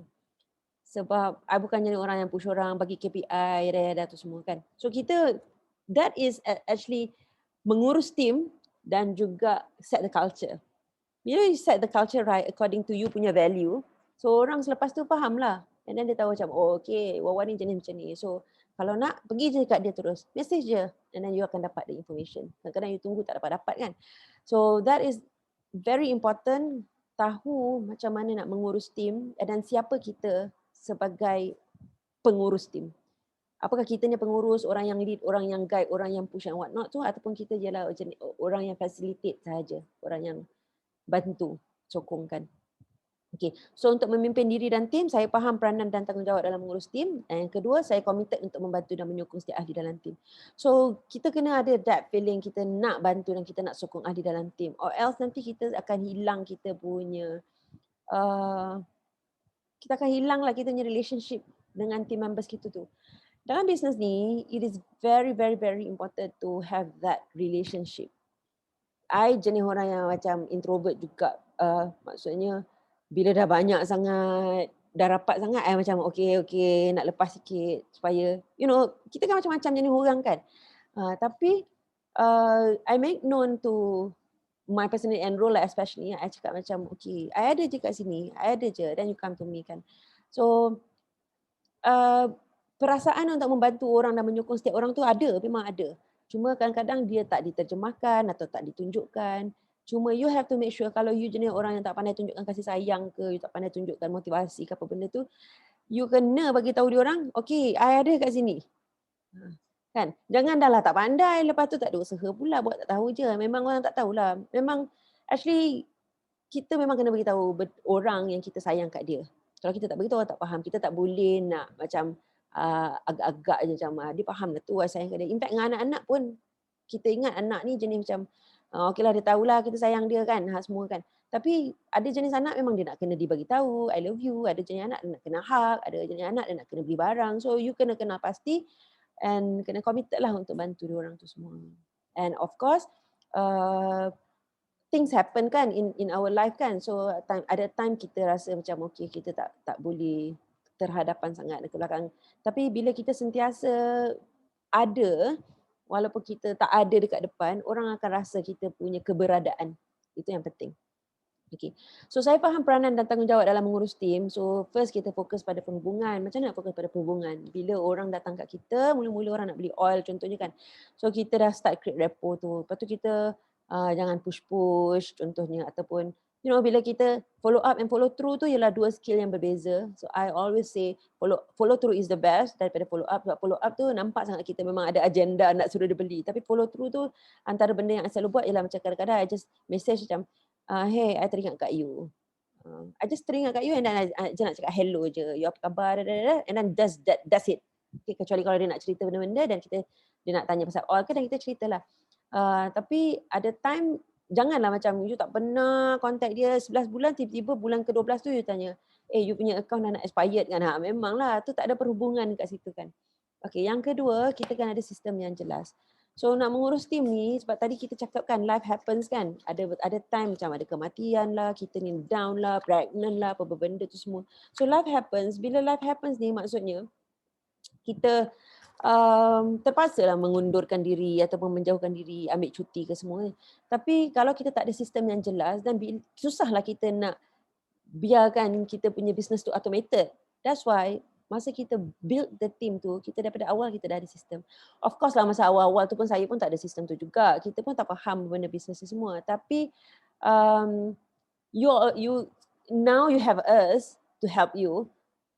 Sebab I bukan jadi orang yang push orang, bagi KPI, tu semua kan. So that is actually mengurus team dan juga set the culture. Bila you set the culture right according to you punya value, so orang selepas tu faham lah. And then dia tahu macam, oh okay, Wawan ni jenis macam ni. So kalau nak, pergi je kat dia terus. Message je. And then you akan dapat the information. Kadang-kadang you tunggu tak dapat kan. So that is very important. Tahu macam mana nak mengurus tim. Dan siapa kita sebagai pengurus tim. Apakah kita ni pengurus, orang yang lead, orang yang guide, orang yang push and what not tu. Ataupun kita je lah orang yang facilitate sahaja. Orang yang bantu, sokongkan. Okay, so untuk memimpin diri dan tim, saya faham peranan dan tanggungjawab dalam mengurus tim. Dan yang kedua, saya committed untuk membantu dan menyokong setiap ahli dalam tim. So, kita kena ada that feeling kita nak bantu dan kita nak sokong ahli dalam tim. Or else nanti kita akan hilang kita punya, kita akan hilang lah kita punya relationship dengan team members kita tu. Dalam bisnes ni, it is very, very, very important to have that relationship. I jenis orang yang macam introvert juga. Maksudnya, bila dah banyak sangat, dah rapat sangat, I macam okay, nak lepas sikit supaya, kita kan macam-macam jenis orang kan. Tapi, I make known to my personal and role lah especially, I cakap macam, okay, I ada je kat sini, I ada je, then you come to me kan. So, perasaan untuk membantu orang dan menyokong setiap orang tu ada, memang ada. Cuma kadang-kadang dia tak diterjemahkan atau tak ditunjukkan. Cuma you have to make sure kalau you jenis orang yang tak pandai tunjukkan kasih sayang ke, you tak pandai tunjukkan motivasi ke apa benda tu, you kena bagi tahu dia orang, okay, I ada kat sini. Kan? Jangan dah lah tak pandai, lepas tu tak ada usaha pula, buat tak tahu je. Memang orang tak tahulah. Memang actually kita memang kena bagi tahu orang yang kita sayang kat dia. Kalau kita tak beritahu, orang tak faham. Kita tak boleh nak macam agak-agak je macam dia faham lah tu, saya sayang kat dia. In fact dengan anak-anak pun, kita ingat anak ni jenis macam okey lah dia tahulah kita sayang dia kan, semua kan. Tapi ada jenis anak memang dia nak kena dibagi tahu I love you, ada jenis anak dia nak kena hug, ada jenis anak dia nak kena beli barang. So you kena kenal pasti and kena committed lah untuk bantu dia orang tu semua. And of course things happen kan in our life kan. So ada time kita rasa macam okey kita tak boleh terhadapan sangat ke belakang. Tapi bila kita sentiasa ada, walaupun kita tak ada dekat depan, orang akan rasa kita punya keberadaan. Itu yang penting. Okay. So saya faham peranan dan tanggungjawab dalam mengurus tim. So first kita fokus pada penghubungan. Macam mana nak fokus pada penghubungan? Bila orang datang kat kita, mula-mula orang nak beli oil contohnya kan. So kita dah start create rapport tu. Lepas tu kita jangan push-push contohnya. Ataupun bila kita follow up and follow through tu ialah dua skill yang berbeza. So I always say follow through is the best daripada follow up. Sebab follow up tu nampak sangat kita memang ada agenda nak suruh dia beli. Tapi follow through tu antara benda yang I selalu buat ialah macam kadang-kadang I just message macam hey, I teringat kat you. I just teringat kat you and then I just nak cakap hello je. You apa khabar? And then that's it. Okay, kecuali kalau dia nak cerita benda-benda dan dia nak tanya pasal oil ke dan kita ceritalah. Tapi ada time janganlah macam you tak pernah contact dia 11 bulan, tiba-tiba bulan ke-12 tu you tanya, you punya account dah nak expired kan? Memanglah, tu tak ada perhubungan kat situ kan. Okay, yang kedua, kita kan ada sistem yang jelas. So nak mengurus team ni, sebab tadi kita cakap kan life happens kan. Ada time macam ada kematian lah, kita ni down lah, pregnant lah, apa benda tu semua. So life happens. Bila life happens ni maksudnya kita terpaksa lah mengundurkan diri ataupun menjauhkan diri, ambil cuti ke semua. Tapi kalau kita tak ada sistem yang jelas dan susahlah kita nak biarkan kita punya business tu automated. That's why masa kita build the team tu, kita daripada awal kita dah ada sistem. Of course lah masa awal-awal tu pun saya pun tak ada sistem tu juga. Kita pun tak faham benda business ni semua. Tapi you now you have us to help you.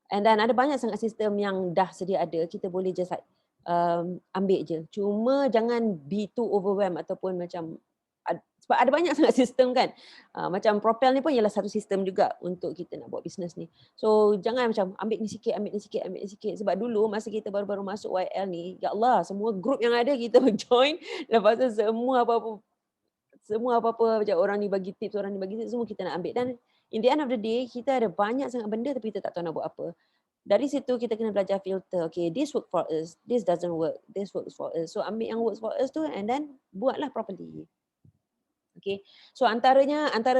And then ada banyak sangat sistem yang dah sedia ada. Kita boleh just like ambil je. Cuma jangan be too overwhelmed ataupun macam sebab ada banyak sangat sistem kan. Macam Propel ni pun ialah satu sistem juga untuk kita nak buat bisnes ni. So jangan macam ambil ni sikit, ambil ni sikit, ambil ni sikit. Sebab dulu masa kita baru-baru masuk YL ni, ya Allah, semua group yang ada kita join. Lepas tu semua apa-apa macam orang ni bagi tips, orang ni bagi tips, semua kita nak ambil. Dan in the end of the day, kita ada banyak sangat benda tapi kita tak tahu nak buat apa. Dari situ kita kena belajar filter. Okay, this work for us, this doesn't work, this works for us. So ambil yang works for us tu and then buatlah properly. Okay, so antara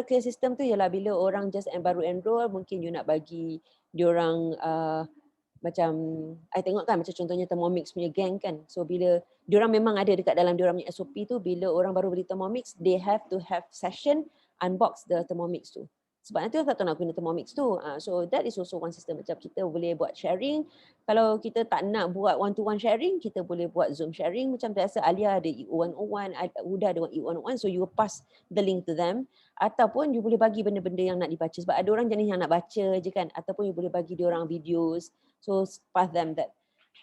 clear system tu ialah bila orang just baru enroll, mungkin you nak bagi diorang macam, I tengok kan macam contohnya Thermomix punya gang kan. So bila diorang memang ada dekat dalam diorang punya SOP tu, bila orang baru beli Thermomix, they have to have session unbox the Thermomix tu. Sebab nanti orang tak tahu nak guna Thermomix tu. So that is also one system. Macam kita boleh buat sharing. Kalau kita tak nak buat one-to-one sharing, kita boleh buat Zoom sharing. Macam biasa Alia ada EU101, Huda ada EU101. So you pass the link to them. Ataupun you boleh bagi benda-benda yang nak dibaca. Sebab ada orang jenis yang nak baca je kan. Ataupun you boleh bagi dia orang videos. So pass them that.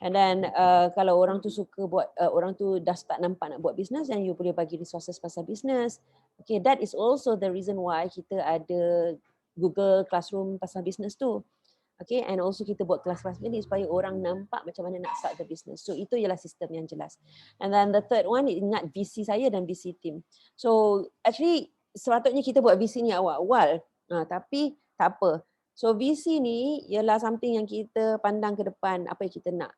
And then kalau orang tu suka buat, orang tu dah start nampak nak buat business, then you boleh bagi resources pasal business. Okay, that is also the reason why kita ada Google Classroom pasal business tu. Okay, and also kita buat kelas-kelas ni supaya orang nampak macam mana nak start the business. So itu ialah sistem yang jelas. And then the third one, ingat VC saya dan VC team. So actually sepatutnya kita buat VC ni awal-awal. Tapi tak apa. So VC ni ialah something yang kita pandang ke depan apa yang kita nak.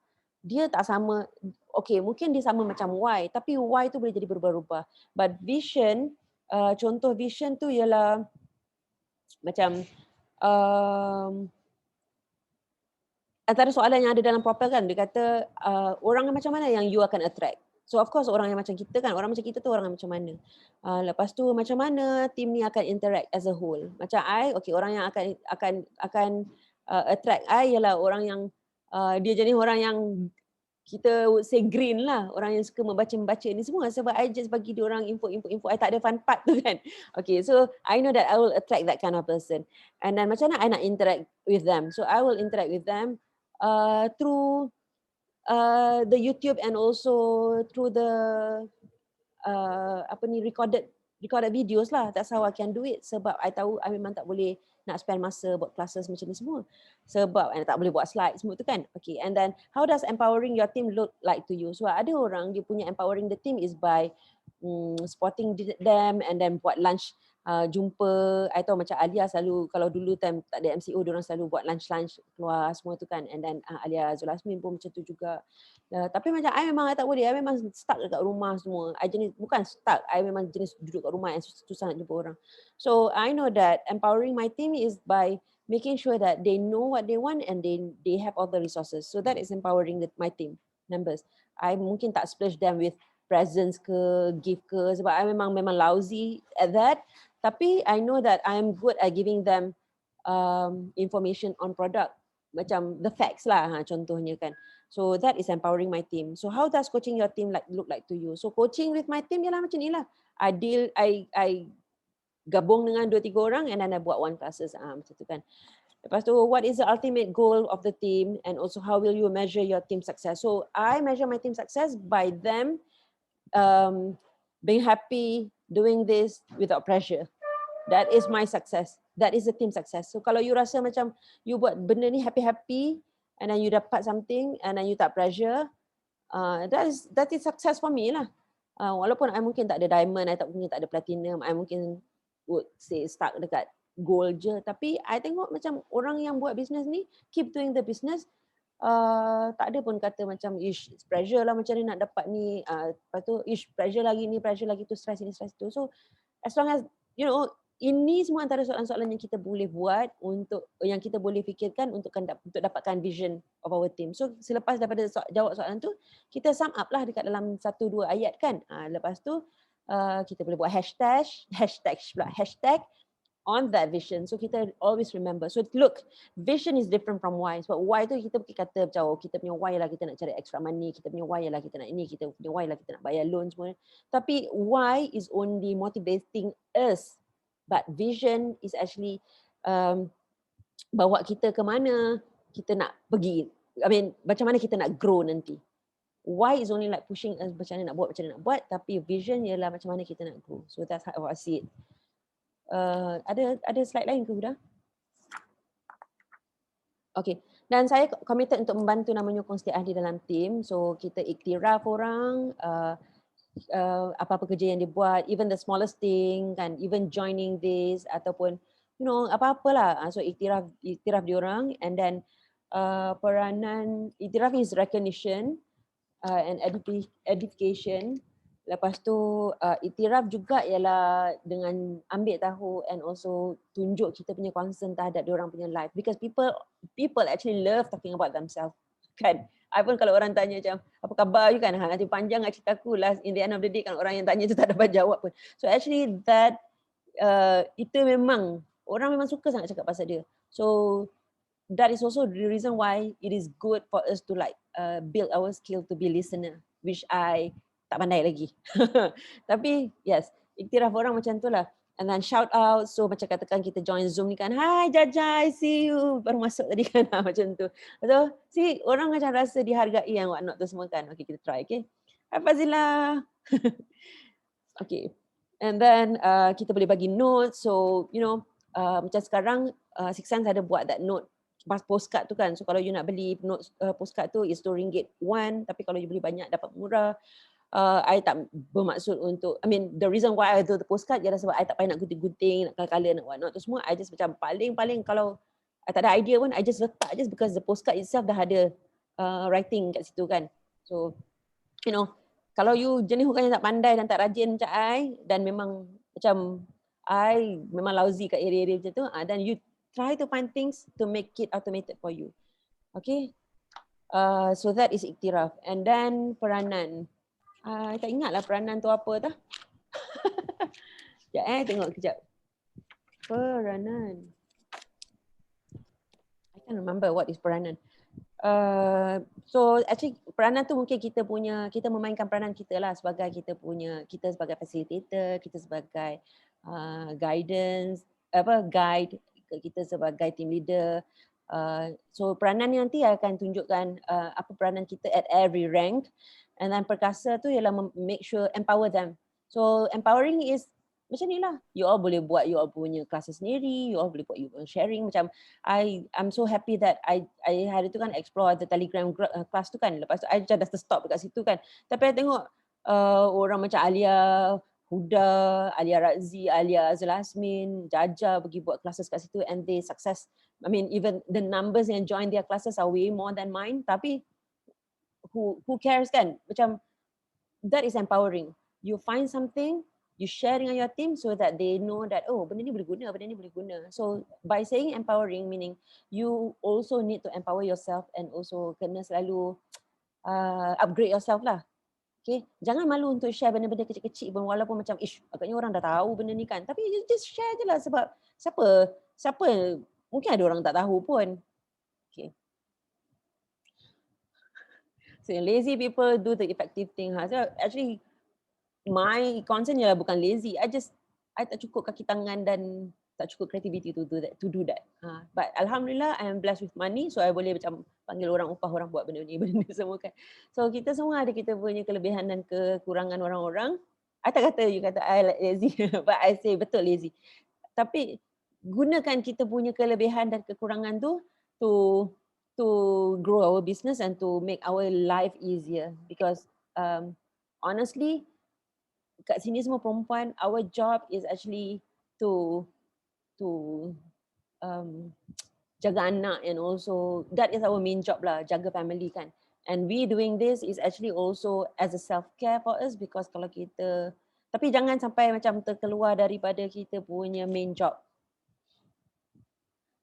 Dia tak sama, okay mungkin dia sama macam Y, tapi Y tu boleh jadi berubah-ubah. But vision, contoh vision tu ialah macam antara soalan yang ada dalam Propel kan, dia kata orang macam mana yang you akan attract. So of course orang yang macam kita kan, orang macam kita tu orang yang macam mana. Lepas tu macam mana team ni akan interact as a whole. Macam I, okay orang yang akan attract I ialah orang yang dia jenis orang yang kita would say green lah, orang yang suka membaca ni semua, sebab I just bagi dia orang info, I tak ada fun part tu kan. Okay, so I know that I will attract that kind of person. And then macam mana I nak interact with them. So I will interact with them through the YouTube and also through the recorded videos lah. That's how I can do it. Sebab I tahu I memang tak boleh nak spend masa buat classes macam ni semua. Sebab tak boleh buat slide semua tu kan. Okay, and then how does empowering your team look like to you? So ada orang dia punya empowering the team is by supporting them and then buat lunch, jumpa. I tahu macam Alia selalu, kalau dulu time tak ada MCO, diorang selalu buat lunch keluar semua tu kan. And then Alia Zulasmin pun macam tu juga. Tapi macam I memang I tak boleh, I memang stuck dekat rumah semua. I jenis, bukan stuck, I memang jenis duduk kat rumah yang susah nak jumpa orang. So I know that empowering my team is by making sure that they know what they want and they have all the resources. So that is empowering my team members. I mungkin tak splash them with presents ke, gift ke, sebab I memang lousy at that. Tapi I know that I am good at giving them information on product. Macam the facts lah contohnya kan. So that is empowering my team. So how does coaching your team look like to you? So coaching with my team ialah macam ni lah. I gabung dengan 2-3 orang and then I buat one classes macam tu kan. Lepas tu, what is the ultimate goal of the team and also how will you measure your team success? So I measure my team success by them being happy doing this without pressure. That is my success. That is the team success. So kalau you rasa macam you buat benda ni happy-happy and then you dapat something and then you tak pressure, that is success for me lah. Walaupun I mungkin tak ada diamond, I mungkin tak ada platinum, I mungkin would say stuck dekat gold je. Tapi I tengok macam orang yang buat business ni keep doing the business tak ada pun kata macam ish pressure lah macam ni nak dapat ni, lepas tu ish pressure lagi ni, pressure lagi tu, stress ini, stress tu. So as long as you know, ini semua antara soalan-soalan yang kita boleh buat untuk yang kita boleh fikirkan untuk dapatkan vision of our team. So selepas daripada jawab soalan tu, kita sum up lah dekat dalam 1-2 ayat kan. Lepas tu kita boleh buat hashtag on that vision. So kita always remember. So look, vision is different from why. Sebab why tu kita pergi kata macam kita punya why lah kita nak cari extra money, kita punya why lah kita nak ini, kita punya why lah kita nak bayar loan semua. Tapi why is only motivating us. But vision is actually bawa kita ke mana kita nak pergi. I mean, macam mana kita nak grow nanti. Why is only like pushing us macam mana nak buat, tapi vision ialah macam mana kita nak grow. So that's how I see it. Ada slide lain ke Huda? Okay. Dan saya committed untuk membantu dan menyokong setiap ahli dalam tim. So kita iktiraf orang, apa-apa kerja yang dia buat, even the smallest thing kan, even joining this ataupun you know apa-apalah. So iktiraf diorang, and then peranan iktiraf is recognition and edification. Lepas tu iktiraf juga ialah dengan ambil tahu and also tunjuk kita punya concern terhadap diorang punya life, because people actually love talking about themselves kan. I pun kalau orang tanya macam apa khabar you kan, nanti panjang lah cerita aku, last in the end of the day kan orang yang tanya tu tak dapat jawab pun. So actually that itu memang orang memang suka sangat cakap pasal dia. So that is also the reason why it is good for us to like build our skill to be listener, which I tak pandai lagi. Tapi yes, iktiraf orang macam tu lah. And then shout out, so macam katakan kita join Zoom ni kan, hi Jajai, see you, baru masuk tadi kan, macam tu. So see, orang macam rasa dihargai yang whatnot tu semua kan. Okay, kita try, okay. Hi Fazila. Okay. And then kita boleh bagi note, so you know, macam sekarang Six Sense ada buat that note postcard tu kan. So kalau you nak beli note postcard tu is RM2 1, tapi kalau you beli banyak dapat murah. I tak bermaksud untuk, I mean the reason why I do the postcard ialah sebab I tak payah nak gunting-gunting, nak colour, nak whatnot tu semua. I just macam paling kalau I tak ada idea pun, I just letak just because the postcard itself dah ada writing kat situ kan. So you know, kalau you jenis orang yang tak pandai dan tak rajin macam I, dan memang macam I memang lousy kat area-area macam tu, then you try to find things to make it automated for you. Okay. So that is iktiraf. And then peranan. I tak ingat lah peranan tu apa dah. Sekejap tengok kejap. Peranan. I can't remember what is peranan. So actually peranan tu mungkin kita memainkan peranan kita lah sebagai kita sebagai facilitator, kita sebagai guide, kita sebagai team leader. So peranan ni nanti akan tunjukkan apa peranan kita at every rank. And then perkasa tu ialah make sure empower them. So empowering is macam ni lah. You all boleh buat you all punya classes sendiri, you all boleh buat you sharing. Macam I'm so happy that I hari tu kan explore the Telegram class tu kan. Lepas tu I dah stop dekat situ kan. Tapi I tengok orang macam Alia, Huda, Alia Razi, Alia Azlasmin, Jaja pergi buat classes kat situ and they success. I mean even the numbers yang join their classes are way more than mine. Tapi who cares kan? Macam that is empowering. You find something, you share dengan your team so that they know that oh benda ni boleh guna, benda ni boleh guna. So by saying empowering meaning you also need to empower yourself and also kena selalu upgrade yourself lah. Okay, jangan malu untuk share benda-benda kecil-kecil pun walaupun macam agaknya orang dah tahu benda ni kan. Tapi you just share je lah sebab siapa mungkin ada orang tak tahu pun. Okay. So lazy people do the effective thing. So actually my concern ialah bukan lazy. I tak cukup kaki tangan dan tak cukup creativity to do that. But alhamdulillah I am blessed with money, so I boleh macam panggil orang upah orang buat benda ni semua kan. So kita semua ada kita punya kelebihan dan kekurangan orang-orang. I tak kata you kata I like lazy, but I say betul lazy. Tapi gunakan kita punya kelebihan dan kekurangan tu to grow our business and to make our life easier, because honestly kat sini semua perempuan, our job is actually to jaga anak, and also that is our main job lah, jaga family kan. And we doing this is actually also as a self-care for us, because kalau kita, tapi jangan sampai macam terkeluar daripada kita punya main job.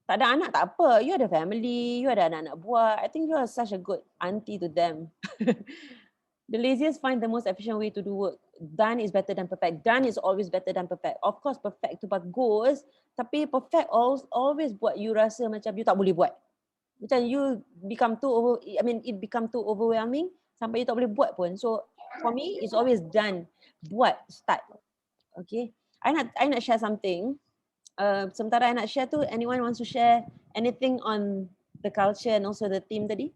Tak ada anak tak apa, you ada family, you ada anak-anak buah. I think you are such a good auntie to them. The laziest find the most efficient way to do work. Done is better than perfect. Done is always better than perfect. Of course perfect tu bagus, tapi perfect always buat you rasa macam you tak boleh buat. Macam you become it become too overwhelming sampai you tak boleh buat pun. So for me it's always done. Buat, start. Okay. I nak share something. Sementara I nak share tu, anyone wants to share anything on the culture and also the theme tadi?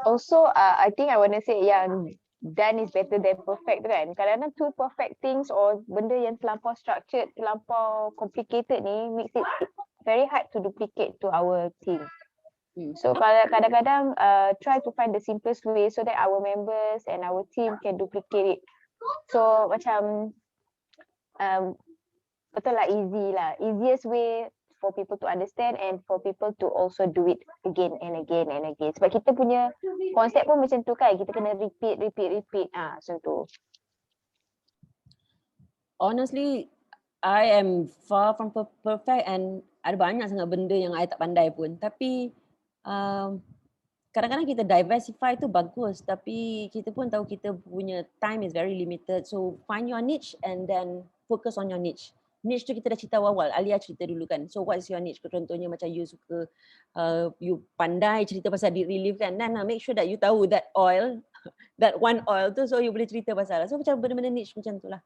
Also, I think I want to say yang done is better than perfect tu kan. Kadang-kadang too perfect things or benda yang terlampau structured, terlampau complicated ni makes it very hard to duplicate to our team. So kadang-kadang try to find the simplest way so that our members and our team can duplicate it. So macam betul lah, easiest way for people to understand and for people to also do it again and again and again. Sebab kita punya konsep pun macam tu kan, kita kena repeat. Macam tu. Honestly, I am far from perfect and ada banyak sangat benda yang I tak pandai pun. Tapi kadang-kadang kita diversify tu bagus, tapi kita pun tahu kita punya time is very limited. So find your niche and then focus on your niche. Niche tu kita dah cerita awal, Alia cerita dulu kan. So what's your niche? Contohnya macam you suka, you pandai cerita pasal deep relief kan. Then make sure that you tahu that oil, that one oil tu, so you boleh cerita pasal. So macam benda-benda niche macam tu lah.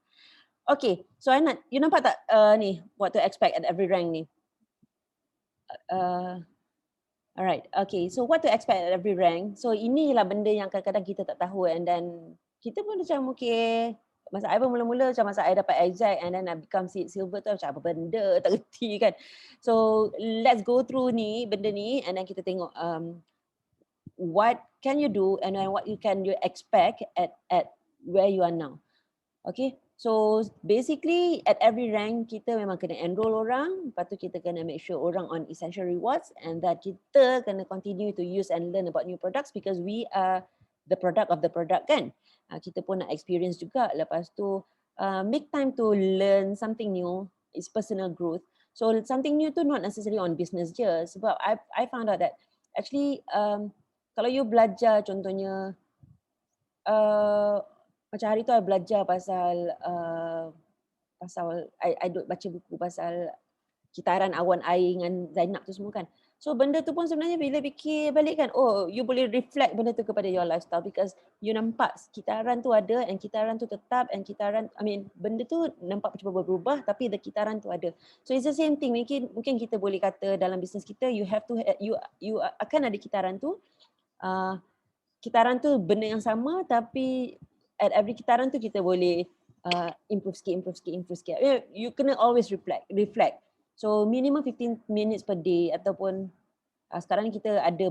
Okay, so you nampak tak ni, what to expect at every rank ni? Alright, okay. So what to expect at every rank? So inilah benda yang kadang-kadang kita tak tahu, and then kita pun macam okay. Masa I pun mula-mula macam masa I dapat exact and then I become silver tu macam apa benda tak reti kan. So let's go through ni benda ni and then kita tengok what can you do and then what you expect at where you are now. Okay. So basically at every rank kita memang kena enroll orang, lepas tu kita kena make sure orang on essential rewards, and that kita kena continue to use and learn about new products because we are the product of the product kan. Kita pun nak experience juga. Lepas tu make time to learn something new. It's personal growth. So something new tu not necessarily on business je. Sebab I found out that actually kalau you belajar contohnya macam hari tu I belajar pasal I duk baca buku pasal kitaran awan air dengan Zainab tu semua kan. So benda tu pun sebenarnya bila fikir balik kan, oh you boleh reflect benda tu kepada your lifestyle because you nampak kitaran tu ada and kitaran tu tetap and kitaran, benda tu nampak cuba berubah tapi the kitaran tu ada. So it's the same thing. Mungkin kita boleh kata dalam bisnes kita you akan ada kitaran tu. Kitaran tu benda yang sama tapi at every kitaran tu kita boleh improve sikit. You kena always reflect. So minimum 15 minutes per day ataupun sekarang ni kita ada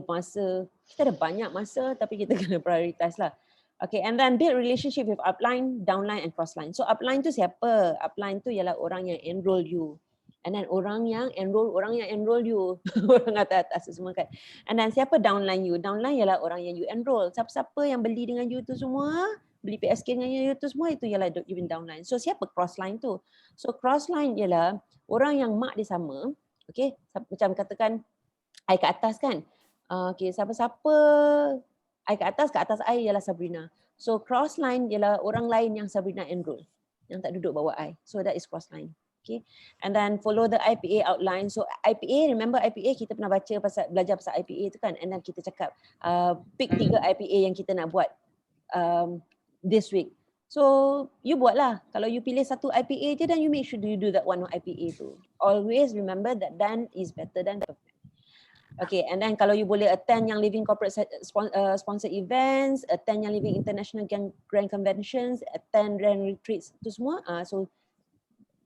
banyak masa tapi kita kena prioritize lah. Okay, and then build relationship with upline, downline and crossline. So upline tu siapa? Upline tu ialah orang yang enroll you. And then orang yang enroll you. Orang atas semua kan. And then siapa downline you? Downline ialah orang yang you enroll. Siapa-siapa yang beli dengan you tu semua, beli PSK dengan you tu semua, itu ialah you in downline. So siapa crossline tu? So crossline ialah orang yang mak dia sama. Okay, macam katakan I ke atas kan. Okay, siapa-siapa I ke atas I ialah Sabrina. So crossline ialah orang lain yang Sabrina enroll, yang tak duduk bawah I. So that is crossline. Okay, and then follow the IPA outline. So IPA, remember IPA kita pernah belajar pasal IPA tu kan, and then kita cakap pick 3 IPA yang kita nak buat this week. So you buatlah. Kalau you pilih satu IPA je, then you make sure you do that one IPA tu. Always remember that done is better than perfect. Okay, and then kalau you boleh attend yang living corporate sponsor events, attend yang living international grand conventions, attend grand retreats, tu semua. So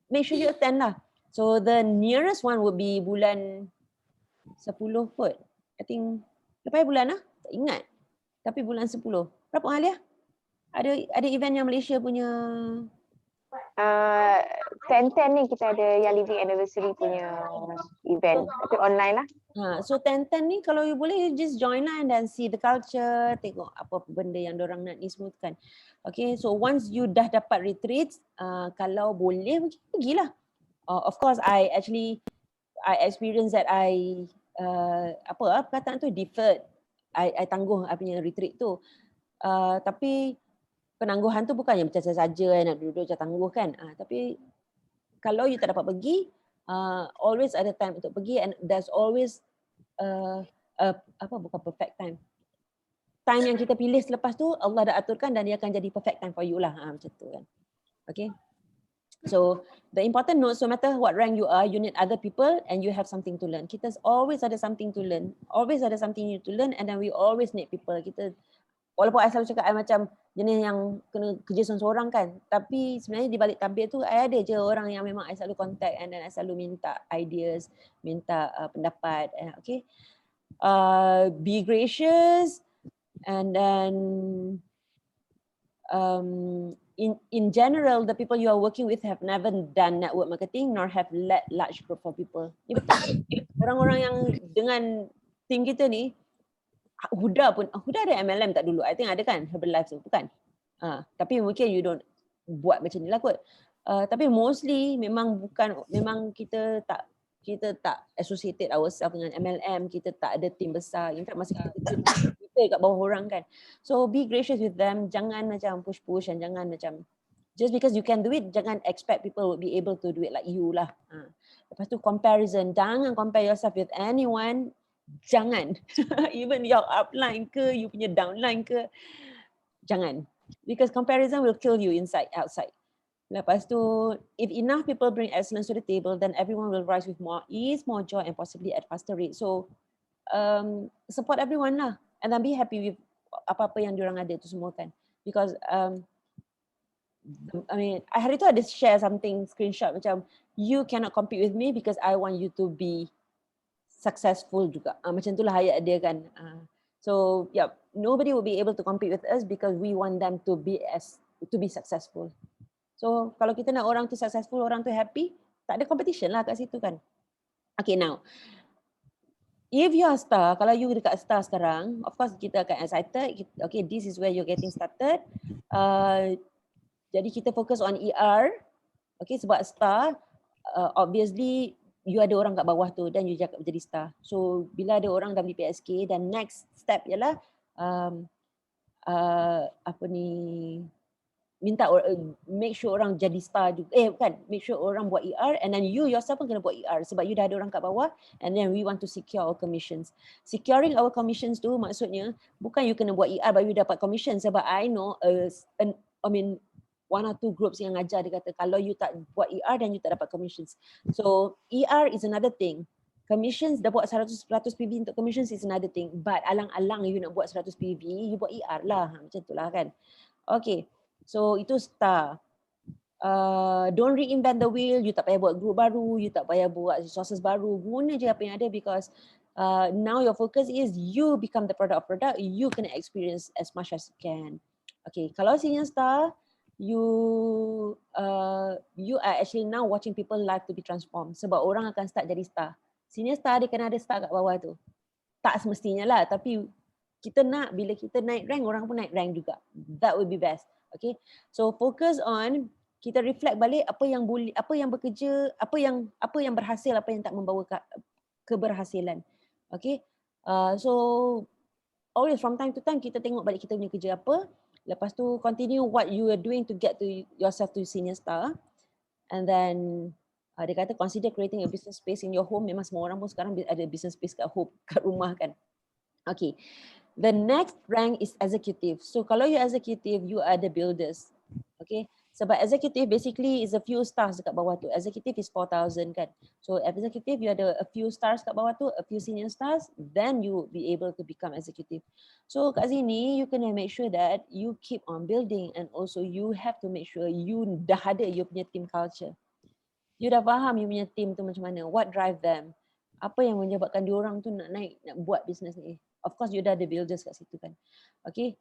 make sure you attend lah. So the nearest one would be bulan 10 kot. I think lepas bulan lah, tak ingat. Tapi bulan 10. Berapa Alia? Ada event yang Malaysia punya 10-10 ni kita ada yang living anniversary punya event. Tapi online lah. So 10-10 ni kalau you boleh, you just join lah and then see the culture, tengok apa benda yang dorang nak ni semua kan. Okay, so once you dah dapat retreat, kalau boleh pergilah. Of course, I experienced that perkataan tu deferred. I tangguh I punya retreat tu. Tapi penangguhan tu bukan yang macam saja nak duduk je tangguh kan. Tapi kalau you tak dapat pergi, always ada time untuk pergi and there's always bukan perfect time. Time yang kita pilih selepas tu Allah dah aturkan dan dia akan jadi perfect time for you lah. Macam tu kan. Okay. So the important note, no matter what rank you are, you need other people and you have something to learn. Kita always ada something to learn. Always ada something new to learn and then we always need people. Kita, walaupun I selalu cakap I macam jenis yang kena kerja seorang-seorang kan. Tapi sebenarnya di balik tabir tu I ada je orang yang memang I selalu contact and then I selalu minta ideas, minta pendapat. Okay. Be gracious and then in general, the people you are working with have never done network marketing nor have led large group of people. Ya betul. Orang-orang yang dengan team kita ni, Huda ada MLM tak dulu? I think ada kan, Herbalife tu, bukan? Tapi mungkin you don't buat macam ni lah kot. Tapi mostly memang kita tak associated ourselves dengan MLM, kita tak ada team besar. In fact, masa kita kat bawah orang kan. So be gracious with them, jangan macam push and jangan macam just because you can do it, jangan expect people will be able to do it like you lah. Lepas tu comparison, jangan compare yourself with anyone, jangan. Even your upline ke, you punya downline ke, jangan. Because comparison will kill you inside, outside. Lepas tu, if enough people bring excellence to the table, then everyone will rise with more ease, more joy and possibly at faster rate. So, support everyone lah. And then be happy with apa-apa yang diorang ada tu semua kan. Because, hari tu ada share something, screenshot macam, you cannot compete with me because I want you to be successful juga. Macam itulah ayat dia kan. So, yeah, nobody will be able to compete with us because we want them to be successful. So kalau kita nak orang tu successful, orang tu happy, tak ada competition lah kat situ kan. Okay, now if you are star, kalau you dekat star sekarang, of course kita akan excited. Okay, this is where you're getting started. Jadi kita fokus on ER. Okay, sebab star, obviously you ada orang kat bawah tu dan you jadi star. So bila ada orang dah beli PSK, dan next step ialah minta make sure orang jadi star juga. Make sure orang buat ER and then you yourself pun kena buat ER sebab you dah ada orang kat bawah and then we want to secure our commissions. Securing our commissions tu maksudnya bukan you kena buat ER baru you dapat commission, sebab I know one or two groups yang ajar dia kata kalau you tak buat ER then you tak dapat commissions. So ER is another thing. Commissions dah buat 100 PV untuk commissions is another thing. But alang-alang you nak buat 100 PV, you buat ER lah. Macam itulah kan. Okay. So itu star. Don't reinvent the wheel. You tak payah buat group baru, you tak payah buat resources baru. Guna je apa yang ada because now your focus is you become the product. You kena experience as much as you can. Okay, kalau senior star, you are actually now watching people life to be transformed sebab orang akan start jadi star. Senior star dia kena ada star kat bawah tu. Tak semestinya lah, tapi kita nak bila kita naik rank, orang pun naik rank juga. That would be best. Okay, so focus on kita reflect balik apa yang boleh, apa yang bekerja, apa yang berhasil, apa yang tak membawa keberhasilan. Okay, so always from time to time kita tengok balik kita punya kerja apa, lepas tu continue what you are doing to get to yourself to senior star, and then dia kata consider creating a business space in your home. Memang semua orang pun sekarang ada business space kat home, kat rumah kan. Okay. The next rank is executive. So kalau you executive, you are the builders. Okay. Sebab executive basically is a few stars dekat bawah tu. Executive is 4,000 kan. So executive you ada a few stars kat bawah tu, a few senior stars, then you will be able to become executive. So kat sini you kena make sure that you keep on building and also you have to make sure you dah ada you punya team culture. You dah faham you punya team tu macam mana, what drive them, apa yang menyebabkan diorang tu nak naik, nak buat business ni. Of course you dah ada builders kat situ kan. Okay.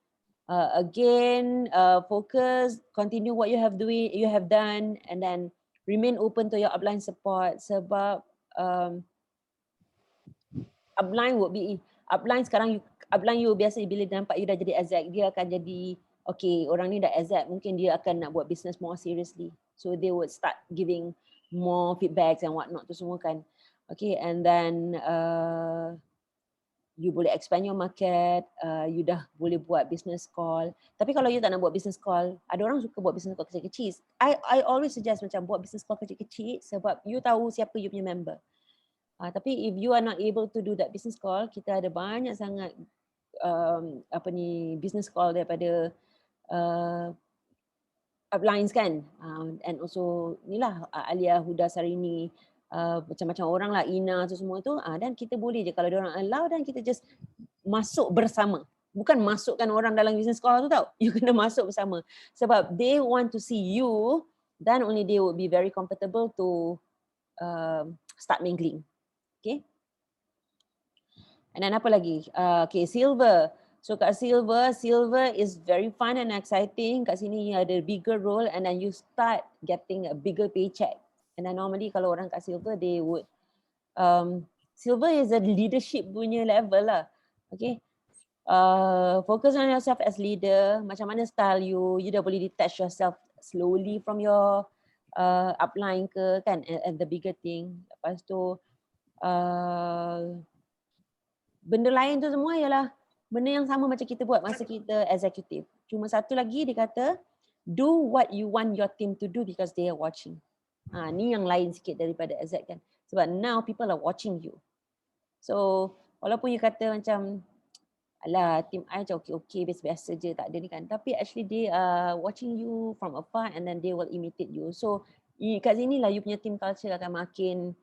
Again, focus, continue what you have done, and then remain open to your upline support. Sebab upline sekarang upline you biasa bila dia nampak you dah jadi exec, dia akan jadi okay, orang ni dah exec, mungkin dia akan nak buat business more seriously. So they would start giving more feedbacks and whatnot tu semua kan. Okay, and then you boleh expand your market, you dah boleh buat business call. Tapi kalau you tak nak buat business call, ada orang suka buat business call kecil-kecil. I always suggest macam buat business call kecil-kecil sebab you tahu siapa you punya member. Tapi if you are not able to do that business call, kita ada banyak sangat business call daripada uplines kan, and also inilah Alia, Huda, Sarini, macam-macam orang lah, Ina tu semua tu, dan kita boleh je kalau diorang allow dan kita just masuk bersama. Bukan masukkan orang dalam business call tu tau, you kena masuk bersama sebab they want to see you, then only they would be very comfortable to start mingling. Okay. And then apa lagi? Okay, silver. So kat silver is very fun and exciting. Kat sini you ada bigger role and then you start getting a bigger paycheck. And then normally kalau orang kat silver, they would, silver is a leadership punya level lah. Okay. Focus on yourself as leader. Macam mana style you dah boleh detach yourself slowly from your upline ke kan, and the bigger thing. Lepas tu, benda lain tu semua ialah benda yang sama macam kita buat masa kita executive. Cuma satu lagi dia kata, do what you want your team to do because they are watching. Ni yang lain sikit daripada exec kan. Sebab now people are watching you. So walaupun you kata macam, alah team I macam okay, biasa-biasa je, tak ada ni kan. Tapi actually they are watching you from afar and then they will imitate you. So kat sini lah you punya team culture akan makin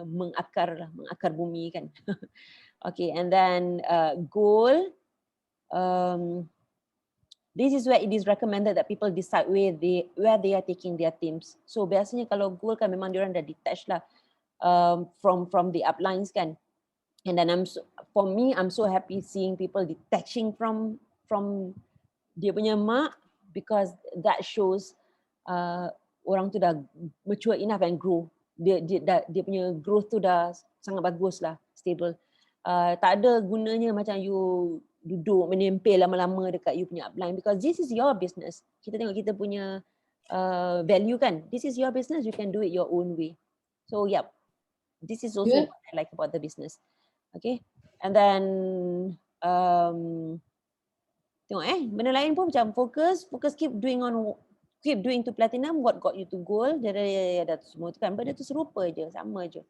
mengakar bumi kan. Okay, and then goal. This is where it is recommended that people decide where they are taking their teams. So biasanya kalau goal kan memang diorang dah detach lah from the uplines kan. And then for me, I'm so happy seeing people detaching from dia punya mak, because that shows orang tu dah mature enough and grow. Dia punya growth tu dah sangat bagus lah, stable. Tak ada gunanya macam you duduk menempel lama-lama dekat you punya upline, because this is your business. Kita tengok kita punya value kan. This is your business, you can do it your own way. So yep, this is also what I like about the business. Okay, and then tengok benda lain pun macam focus, keep doing to platinum what got you to gold. Dia semua tu kan, benda tu serupa je, sama je.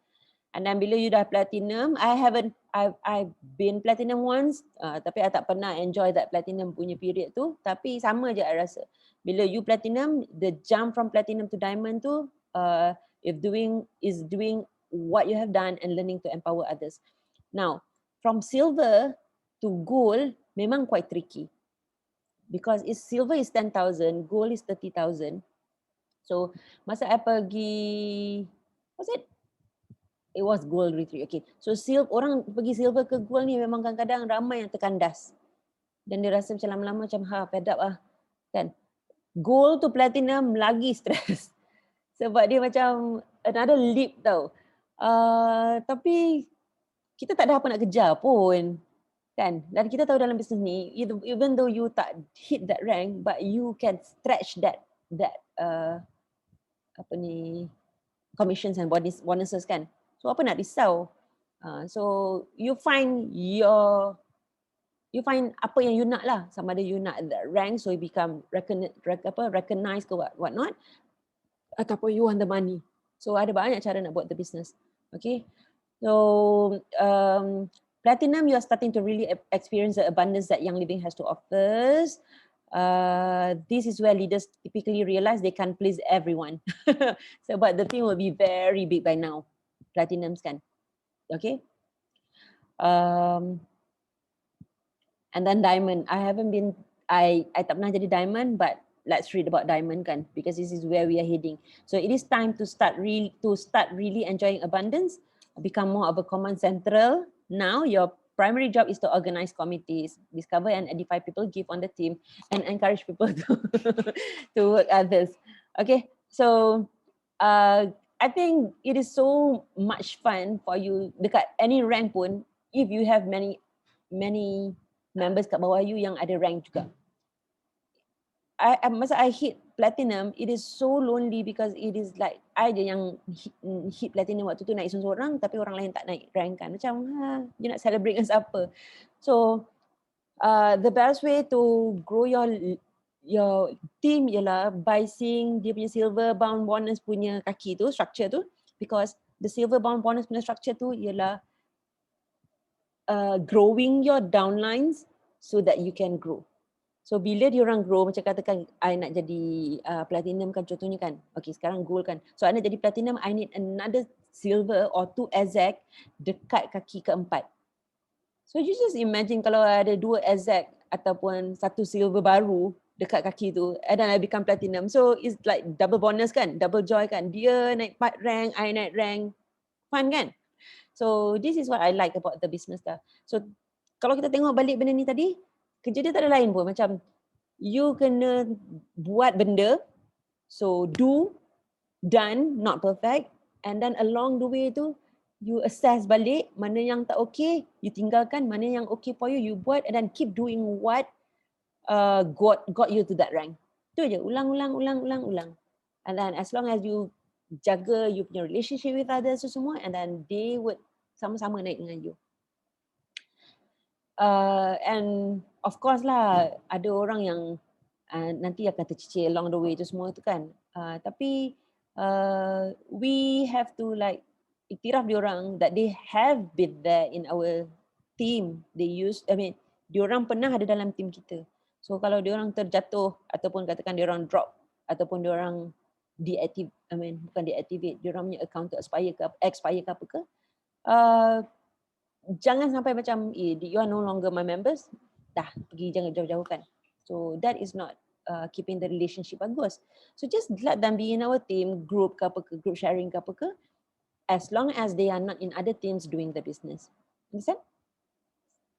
And then bila you dah platinum, I've been platinum once, tapi I tak pernah enjoy that platinum punya period tu. Tapi sama je I rasa. Bila you platinum, the jump from platinum to diamond tu, is doing what you have done and learning to empower others. Now, from silver to gold memang quite tricky. Because silver is 10,000, gold is 30,000. So masa I pergi, it was gold retreat. Okay. So orang pergi silver ke gold ni memang kadang-kadang ramai yang terkandas. Dan dia rasa macam lama-lama macam fed up lah. Kan? Gold to platinum lagi stress. Sebab dia macam another leap tau. Tapi kita tak ada apa nak kejar pun. Kan? Dan kita tahu dalam bisnes ni, even though you tak hit that rank, but you can stretch that commissions and bonuses kan. So apa nak risau? So you find apa yang you nak lah. Sama ada you nak that rank, so you become recognized ke what not, ataupun you want the money. So ada banyak cara nak buat the business. Okay. So platinum, you are starting to really experience the abundance that Young Living has to offer. This is where leaders typically realize they can't please everyone. So, but the team will be very big by now. Platinums kan. Okay. And then diamond. I tak pernah jadi diamond, but let's read about diamond kan, because this is where we are heading. So it is time to start really enjoying abundance, become more of a command central. Now your primary job is to organize committees, discover and edify people, give on the team, and encourage people to work others. Okay, so I think it is so much fun for you dekat any rank pun, if you have many members kat bawah you yang ada rank juga. Masa I hit platinum, it is so lonely because it is like I je yang hit platinum waktu tu, naik seorang tapi orang lain tak naik rank kan. Macam you nak celebrate dengan siapa? So the best way to grow your team ialah by seeing dia punya silver bound bonus punya kaki tu, structure tu, because the silver bound bonus punya structure tu ialah growing your downlines so that you can grow. So bila diorang grow, macam katakan I nak jadi platinum kan contohnya kan. Okay, sekarang gold kan. So I nak jadi platinum, I need another silver or 2 exact dekat kaki keempat. So you just imagine kalau ada 2 exact ataupun 1 silver baru dekat kaki tu, and then I become platinum. So it's like double bonus kan, double joy kan. Dia naik rank, I naik rank. Fun kan? So this is what I like about the business lah. So kalau kita tengok balik benda ni tadi, kerja dia tak ada lain pun, macam you kena buat benda, so do, done, not perfect, and then along the way tu you assess balik mana yang tak okay, you tinggalkan, mana yang okay for you, you buat, and then keep doing what got you to that rank. Tu je, ulang. And then as long as you jaga you punya relationship with others tu semua, and then they would sama-sama naik dengan you. And of course lah, ada orang yang nanti akan tercicir along the way tu semua tu kan. Tapi we have to like iktiraf diorang that they have been there in our team. Diorang pernah ada dalam team kita. So kalau diorang terjatuh ataupun katakan diorang drop ataupun diorang bukan deactivate, diorang punya account tu expire ke apa ke, jangan sampai macam you are no longer my members, dah pergi, jangan jauh-jauh kan. So that is not keeping the relationship bagus. So just let them be in our team, group ke apa ke, group sharing ke apa ke, as long as they are not in other teams doing the business. Understand?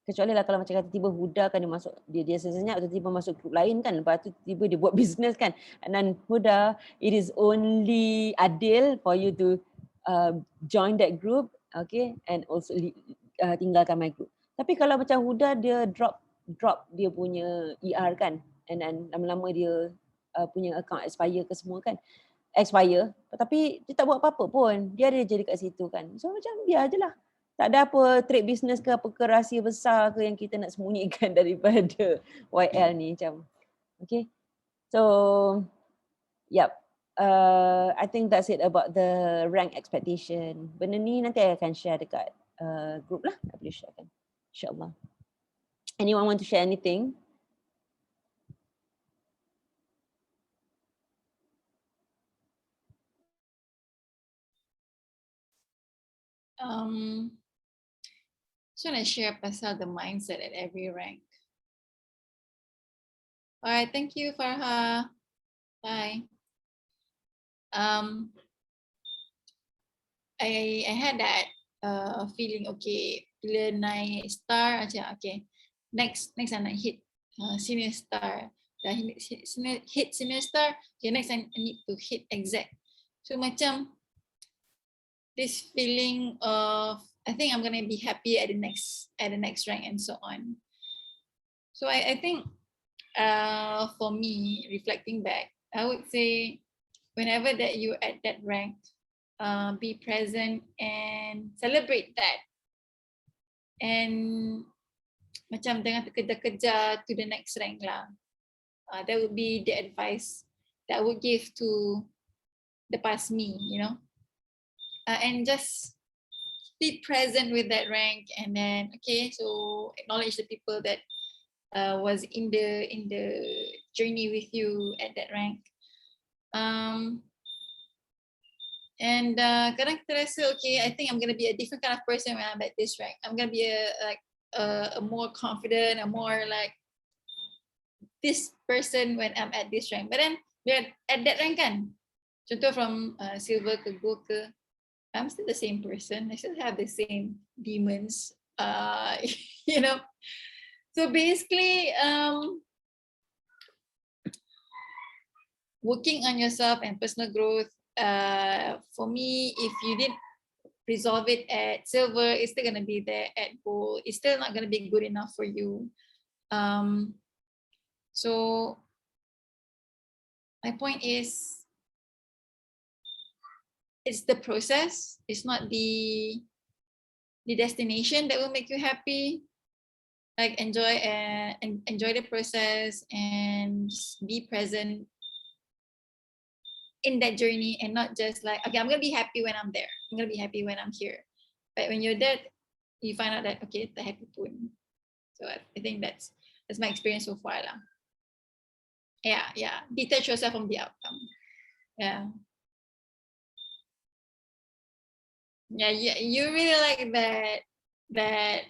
Kecuali lah kalau macam kata tiba Huda kan dia senyap, tiba masuk group lain kan, lepas tu tiba dia buat business kan, and then Huda, it is only adil for you to join that group, okay, and also tinggalkan my group. Tapi kalau macam Huda dia drop dia punya ER kan, and then lama-lama dia punya account expire ke semua kan, expire, tapi dia tak buat apa-apa pun, dia ada je dekat situ kan. So macam biar je lah, tak ada apa trade business ke apa ke, rahsia besar ke yang kita nak sembunyikan daripada YL ni macam. Okay, so yep, I think that's it about the rank expectation. Benda ni nanti I akan share dekat group lah, I boleh sharekan insyaAllah. Anyone want to share anything? So I share pasal the mindset at every rank. Alright, thank you Farha. Bye. I had that feeling, okay, bila naik star macam okay, next I nak hit senior star, dah hit senior star, okay, next I need to hit exact. So macam this feeling of I think I'm gonna be happy at the next rank and so on. So I think for me, reflecting back, I would say whenever that you're at that rank, be present and celebrate that, and macam jangan terkejar-kejar to the next rank lah. That would be the advice that I would give to the past me, you know, and just be present with that rank, and then okay, so acknowledge the people that was in the journey with you at that rank. And kadang kita rasa okay, I think I'm gonna be a different kind of person when I'm at this rank. I'm gonna be a more confident, a more like this person when I'm at this rank. But then at that rank kan, contoh from silver ke gold ke, I'm still the same person. I still have the same demons. you know. So basically, working on yourself and personal growth, for me, if you didn't resolve it at silver, it's still gonna be there at gold. It's still not gonna be good enough for you. So my point is, it's the process. It's not the destination that will make you happy. Like enjoy the process and just be present in that journey, and not just like, okay, I'm gonna be happy when I'm there. I'm gonna be happy when I'm here. But when you're there, you find out that okay, the happy pun. So I think that's my experience so far lah. Yeah. Detach yourself from the outcome. Yeah. You really like that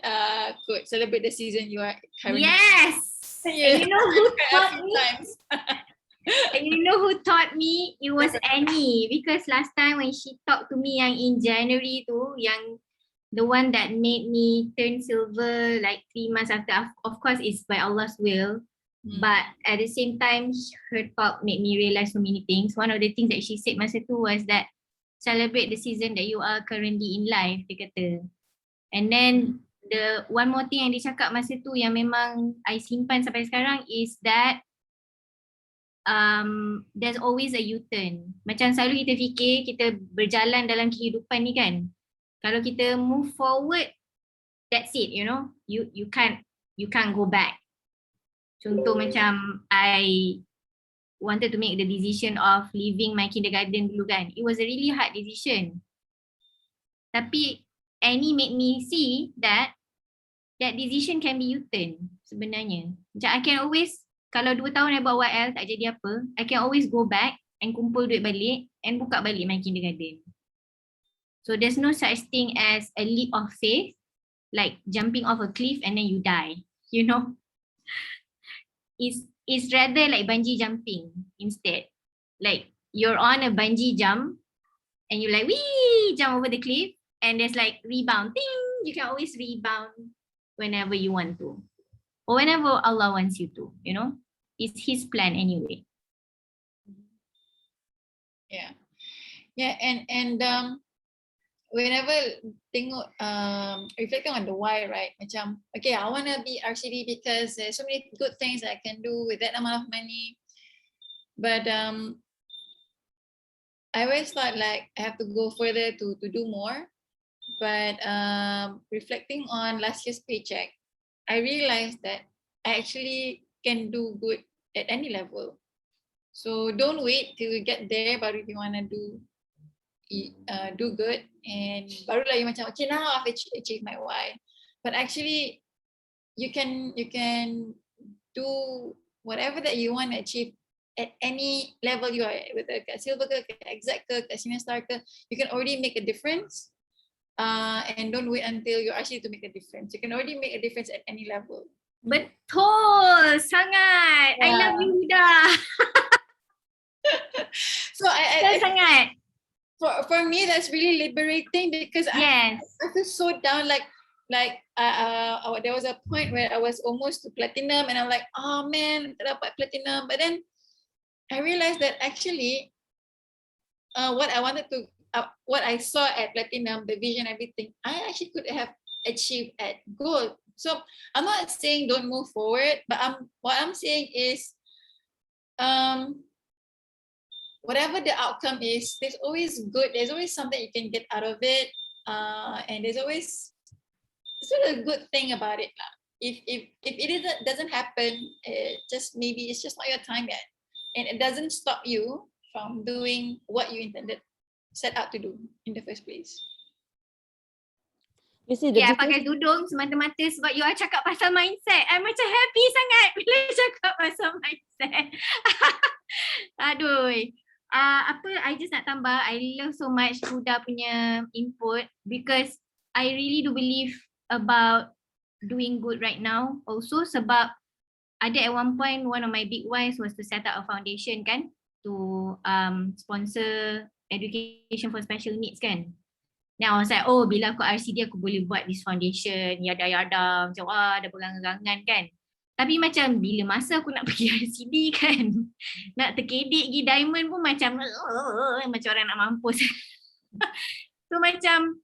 quote, celebrate the season you are currently. Yes. Yeah. And you know who taught me? Times. And you know who taught me? It was Annie, because last time when she talked to me yang in January tu, yang the one that made me turn silver like 3 months after, of course it's by Allah's will. But at the same time, her talk made me realize so many things. One of the things that she said masa tu was that celebrate the season that you are currently in life, dia kata. And then the one more thing yang dia cakap masa tu yang memang I simpan sampai sekarang is that there's always a U-turn. Macam selalu kita fikir kita berjalan dalam kehidupan ni kan. Kalau kita move forward, that's it, you know. You can't go back. Contoh macam I wanted to make the decision of leaving my kindergarten dulu kan. It was a really hard decision. Tapi Annie made me see that decision can be U-turn sebenarnya. Macam I can always, kalau 2 tahun I buat YL tak jadi apa, I can always go back and kumpul duit balik and buka balik my kindergarten. So there's no such thing as a leap of faith, like jumping off a cliff and then you die, you know. It's rather like bungee jumping instead. Like you're on a bungee jump and you like wee jump over the cliff and there's like rebound. Ding! You can always rebound whenever you want to. Or whenever Allah wants you to, you know. It's His plan anyway. Yeah, and whenever tengok reflecting on the why, right? Macam okay, I want to be RCD because there's so many good things I can do with that amount of money. But I always thought like I have to go further to do more. But reflecting on last year's paycheck, I realized that I actually can do good at any level. So don't wait till you get there, but if you want to do good, and barulah you macam okay, now I've achieved my why. But actually you can do whatever that you want to achieve at any level you are, whether kat silver ke, kat exact ke, kat senior star ke, you can already make a difference. And don't wait until you're actually to make a difference. You can already make a difference at any level. Betul sangat. I love you, Huda. So I sangat. For me that's really liberating because Yes. I feel so down, like there was a point where I was almost to platinum and I'm like, oh man, tak dapat platinum. But then I realized that actually what I saw at platinum, the vision, everything, I actually could have achieved at gold. So I'm not saying don't move forward, but what I'm saying is whatever the outcome is, there's always good, there's always something you can get out of it, and there's always sort of a good thing about it. If it doesn't happen, just maybe it's just not your time yet, and it doesn't stop you from doing what you set out to do in the first place. You see, Yeah, pakai tudung semata-mata sebab you are cakap pasal mindset. I macam happy sangat bila cakap pasal mindset. Aduh. I just nak tambah, I love so much Huda punya input because I really do believe about doing good right now also sebab ada at one point one of my big whys was to set up a foundation kan to sponsor education for special needs kan. Then I was like, oh bila aku RCD aku boleh buat this foundation, yada-yada, macam dah pegang-pegangan kan. Tapi macam bila masa aku nak pergi RCD kan, nak terkedik pergi diamond pun macam orang nak mampus. So macam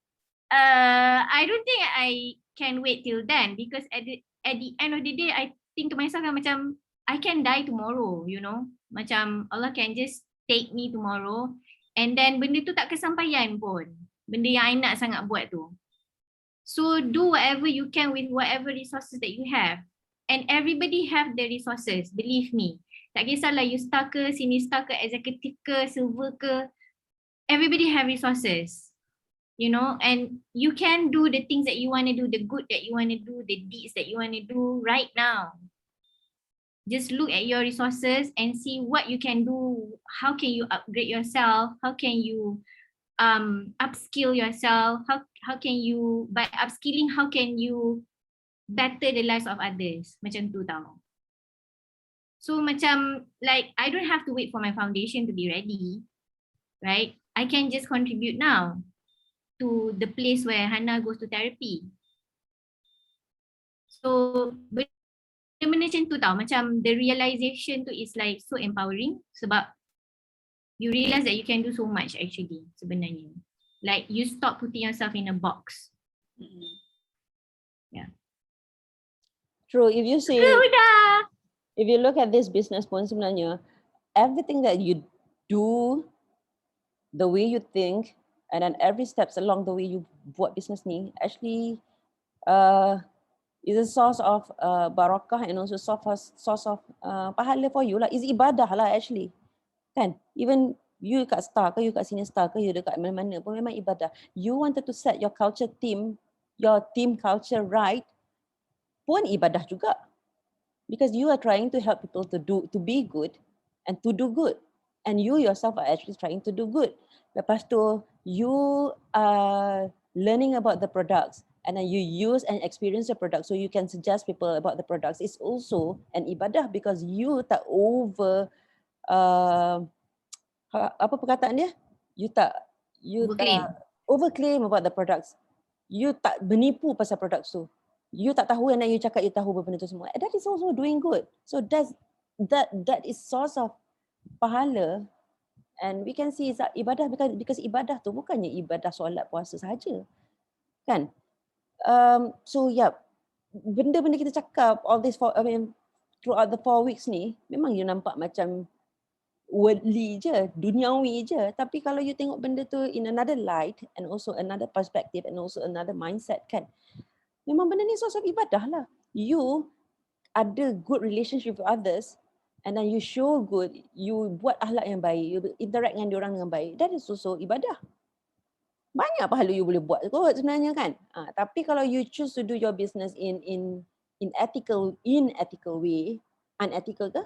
I don't think I can wait till then, because at the end of the day I think to myself kan, macam I can die tomorrow, you know. Macam Allah can just take me tomorrow, and then benda tu tak kesampaian pun. Benda yang I nak sangat buat tu. So do whatever you can with whatever resources that you have. And everybody have the resources, believe me. Tak kisahlah you star ke, sini star ke, executive ke, silver ke. Everybody have resources. You know, and you can do the things that you want to do, the good that you want to do, the deeds that you want to do right now. Just look at your resources and see what you can do. How can you upgrade yourself? How can you upskill yourself? How can you, by upskilling, how can you better the lives of others? Macam tu tau. So macam like I don't have to wait for my foundation to be ready, right? I can just contribute now to the place where Hannah goes to therapy. So benda macam tu tau, macam the realization tu is like so empowering, sebab you realize that you can do so much actually sebenarnya. Like you stop putting yourself in a box. Yeah. True. If you see, if you look at this business pun sebenarnya, everything that you do, the way you think, and then every steps along the way you buat business ni, actually is a source of barakah and also source of pahala for you lah. Is ibadah lah actually. Kan? Even you kat star ke, you kat sini star ke, you dekat mana-mana pun memang ibadah. You wanted to set your culture team, your team culture right, pun ibadah juga. Because you are trying to help people to be good and to do good. And you yourself are actually trying to do good. Lepas tu, you are learning about the products and then you use and experience the product so you can suggest people about the products. It's also an ibadah because you tak apa perkataan dia? You tak overclaim about the products. You tak menipu pasal products tu. You tak tahu and then you cakap you tahu benda tu semua. That is also doing good. So that is source of pahala, and we can see it's ibadah because ibadah tu bukannya ibadah solat puasa sahaja. Kan? So yeah, benda-benda kita cakap all this throughout the 4 weeks ni memang you nampak macam worldly je, duniawi je, tapi kalau you tengok benda tu in another light and also another perspective and also another mindset kan, memang benda ni source of ibadah lah. You ada good relationship with others and then you show good, you buat akhlak yang baik, you interact dengan diorang dengan baik, that is also ibadah. Banyak pahala you boleh buat kot sebenarnya kan. Tapi kalau you choose to do your business in unethical way, unethical ke?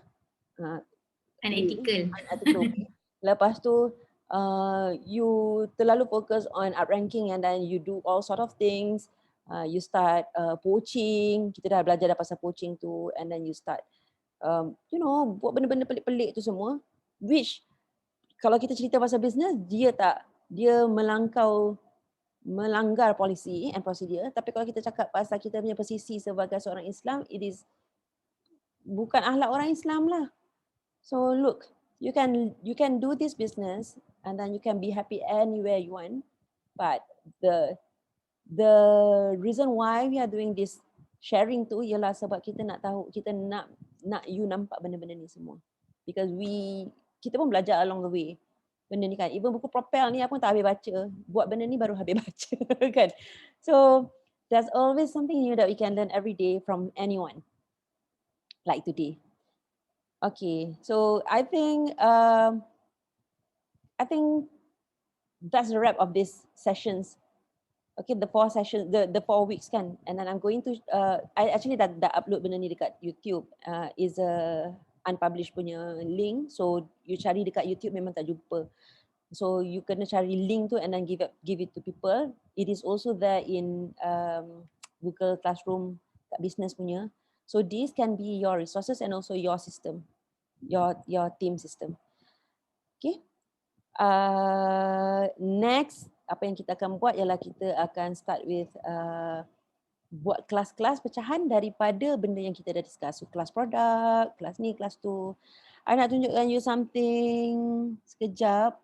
Unethical way. Lepas tu you terlalu fokus on up-ranking and then you do all sort of things. You start poaching, kita dah belajar dah pasal poaching tu, and then you start buat benda-benda pelik-pelik tu semua, which kalau kita cerita pasal business, dia melanggar polisi and prosedur. Tapi kalau kita cakap pasal kita punya posisi sebagai seorang Islam, it is bukan akhlak orang Islam lah. So look, you can do this business and then you can be happy anywhere you want, but the reason why we are doing this sharing tu ialah sebab kita nak tahu, kita nak you nampak benda-benda ni semua. Because kita pun belajar along the way benda ni kan. Even buku propel ni aku pun tak habis baca. Buat benda ni baru habis baca kan. So there's always something new that we can learn every day from anyone. Like today. Okay, so I think that's the wrap of these sessions. Okay, the 4 sessions, the 4 weeks kan, and then I'm going to I actually dah upload benda ni dekat YouTube. Is a unpublished punya link, so you cari dekat YouTube memang tak jumpa. So you kena cari link tu and then give it to people. It is also there in Google Classroom kat business punya. So these can be your resources and also your system, your team system. Okay. Next apa yang kita akan buat ialah kita akan start with buat kelas-kelas pecahan daripada benda yang kita dah discuss. So kelas produk, kelas ni, kelas tu. I nak tunjukkan you something sekejap.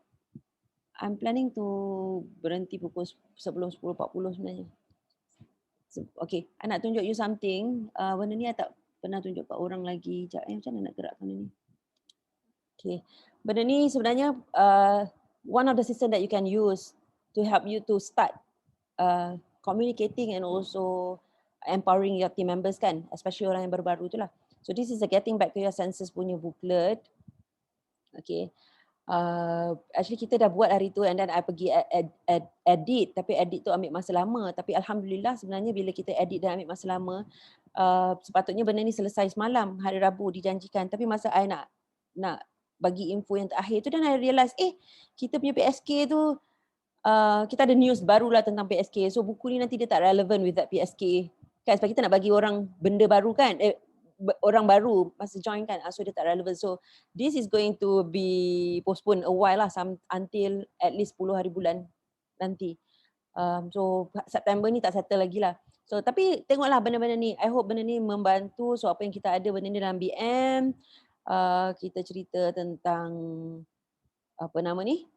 I'm planning to berhenti pukul sebelum 10.40 sebenarnya. Okay, I nak tunjuk you something. Benda ni I tak pernah tunjuk kat orang lagi. Sekejap, macam mana nak gerakkan benda ni? Okay, benda ni sebenarnya one of the system that you can use to help you to start communicating and also empowering your team members kan, especially orang yang baru-baru tu lah. So this is a getting back to your senses punya booklet. Okay. Actually kita dah buat hari tu and then I pergi edit, tapi edit tu ambil masa lama. Tapi Alhamdulillah sebenarnya bila kita edit dan ambil masa lama, sepatutnya benda ni selesai semalam, hari Rabu dijanjikan. Tapi masa I nak bagi info yang terakhir tu dan I realise kita punya PSK tu kita ada news barulah tentang PSK. So buku ni nanti dia tak relevant with that PSK. Kan sebab kita nak bagi orang benda baru kan, orang baru masa join kan, so dia tak relevant. So this is going to be postponed a while lah, until at least 10 hari bulan nanti. So September ni tak settle lagi lah. So tapi tengoklah benda-benda ni, I hope benda ni membantu. So apa yang kita ada benda ni dalam BM, kita cerita tentang apa nama ni,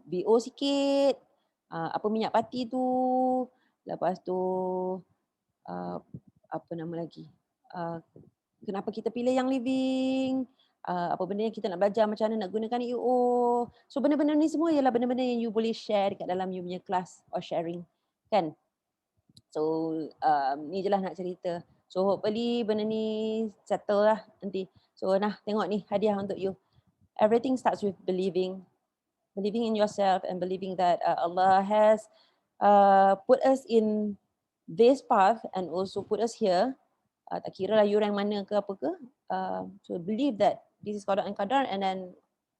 BO sikit, apa minyak pati tu, lepas tu apa nama lagi, kenapa kita pilih yang living, apa benda yang kita nak belajar, macam mana nak gunakan EO. So benda-benda ni semua ialah benda-benda yang you boleh share dekat dalam you punya kelas or sharing kan. So ni je lah nak cerita. So hopefully benda ni settle lah nanti. So nah tengok ni hadiah untuk you. Everything starts with believing in yourself and believing that Allah has put us in this path and also put us here. Tak kira lah you rank mana ke apa ke. So believe that this is qada and qadar, and then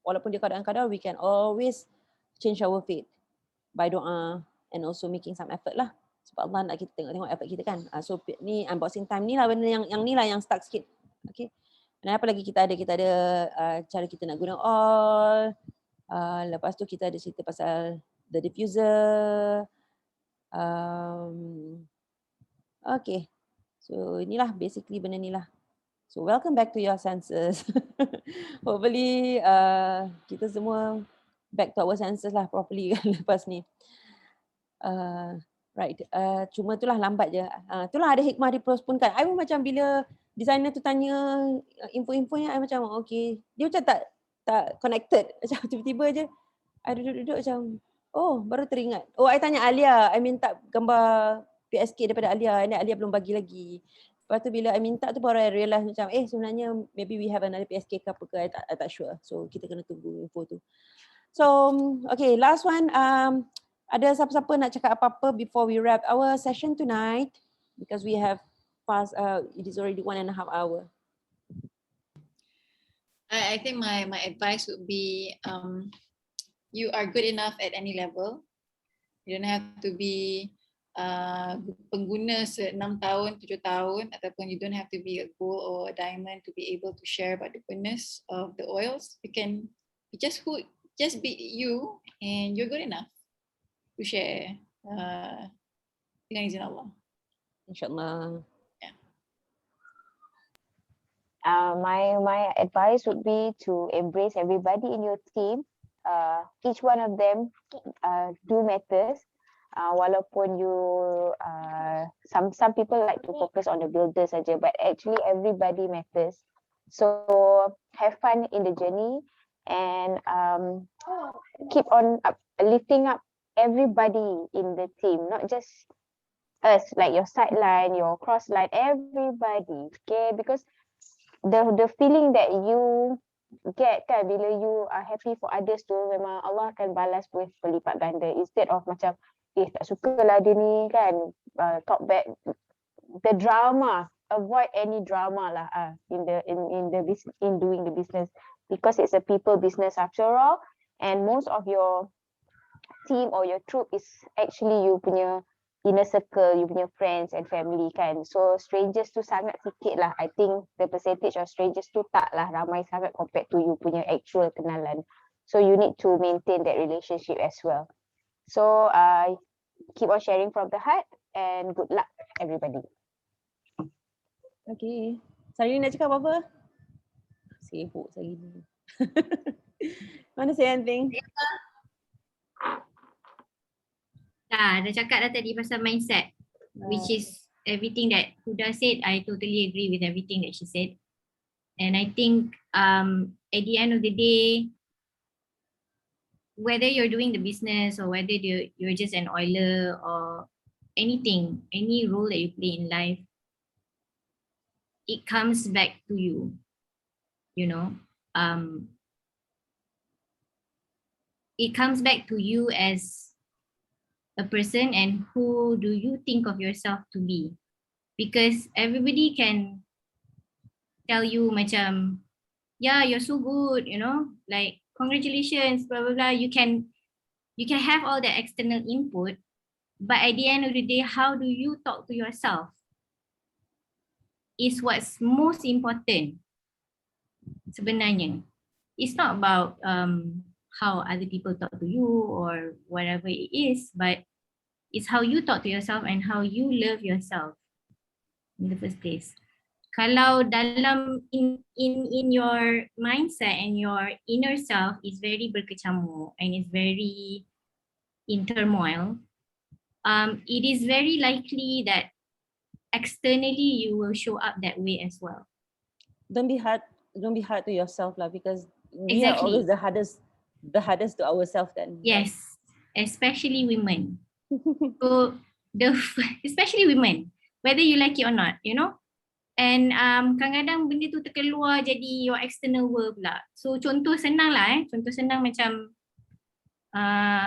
walaupun dia qada and qadar, we can always change our fate by doa and also making some effort lah. Sebab Allah nak kita tengok effort kita kan. So ni unboxing time ni lah benda yang ni lah yang stuck sikit. Okay. Dan apa lagi kita ada? Kita ada cara kita nak guna all. Lepas tu kita ada cerita pasal the diffuser. Okay. So inilah basically benda ni lah. So welcome back to your senses. Hopefully kita semua back to our senses lah properly kan lepas ni. Right. Cuma itulah lambat je. Itulah ada hikmah dipostpone kan. I pun macam bila designer tu tanya info-infonya, I macam okay. Dia macam tak connected. Macam tiba-tiba je. I duduk-duduk macam, oh baru teringat. Oh I tanya Alia. I minta gambar PSK daripada Alia. Ini Alia belum bagi lagi. Lepas tu bila I minta tu baru I realise macam sebenarnya maybe we have another PSK ke apa ke. I tak sure. So kita kena tunggu info tu. So okay, last one. Ada siapa-siapa nak cakap apa-apa before we wrap our session tonight? Because we have passed, it is already 1.5 hours. I think my advice would be you are good enough at any level. You don't have to be pengguna 6 tahun, 7 tahun, ataupun you don't have to be a gold or a diamond to be able to share about the goodness of the oils. You can be just be you, and you're good enough to share dengan izin Allah. InsyaAllah. Yeah. My advice would be to embrace everybody in your team. Each one of them do matters. Walaupun you some people like to focus on the builder saja, but actually everybody matters. So have fun in the journey and keep on lifting up everybody in the team, not just us, like your sideline, your cross line, everybody. Okay, because the feeling that you get kan bila you are happy for others tu, memang Allah akan balas with berlipat ganda, instead of macam tak sukalah dia ni kan, talk back, the drama. Avoid any drama lah in doing the business, because it's a people business after all, and most of your team or your troop is actually you punya inner circle, you punya friends and family kan. So strangers tu sangat sikit lah. I think the percentage of strangers tu tak lah ramai sangat compared to you punya actual kenalan. So you need to maintain that relationship as well. So keep on sharing from the heart and good luck everybody. Okay. Sari nak cakap apa-apa? Sibuk saya ni. Mana say anything? Dah cakap dah tadi pasal mindset, which is everything that Huda said. I totally agree with everything that she said. And I think at the end of the day, whether you're doing the business or whether you're just an oiler or anything, any role that you play in life, it comes back to you, you know. It comes back to you as a person and who do you think of yourself to be. Because everybody can tell you macam, yeah, you're so good, you know, like congratulations, blah, blah, blah. You can have all the external input, but at the end of the day, how do you talk to yourself is what's most important sebenarnya. It's not about how other people talk to you or whatever it is, but it's how you talk to yourself and how you love yourself in the first place. Kalau dalam in your mindset and your inner self is very berkecamuk and is very in turmoil, it is very likely that externally you will show up that way as well. Don't be hard to yourself lah, because we are Exactly. always the hardest to ourselves then. Yes, especially women. So especially women, whether you like it or not, you know. And kadang-kadang benda tu terkeluar jadi your external world pula. So contoh senang lah contoh senang macam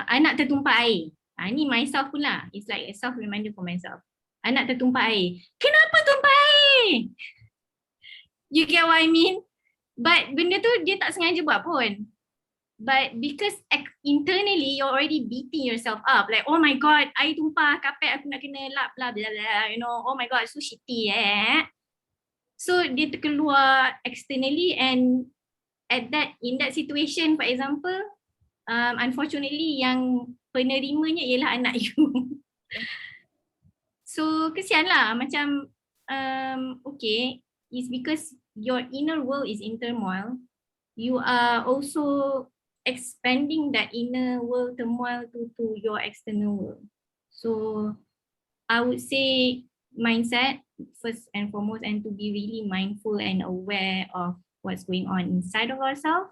anak tertumpah air. Ni myself pula. It's like a self reminder for myself. Anak tertumpah air. Kenapa tumpah air? You get what I mean? But benda tu dia tak sengaja buat pun. But because internally you're already beating yourself up. Like, oh my god, air tumpah, kapet aku nak kena lap, blah, blah, blah, you know. Oh my god, so shitty So dia terkeluar externally, and in that situation, for example, unfortunately yang penerimanya ialah anak you. So kesian lah, macam okay, it's because your inner world is in turmoil. You are also expanding that inner world turmoil to your external world. So I would say mindset first and foremost, and to be really mindful and aware of what's going on inside of ourselves,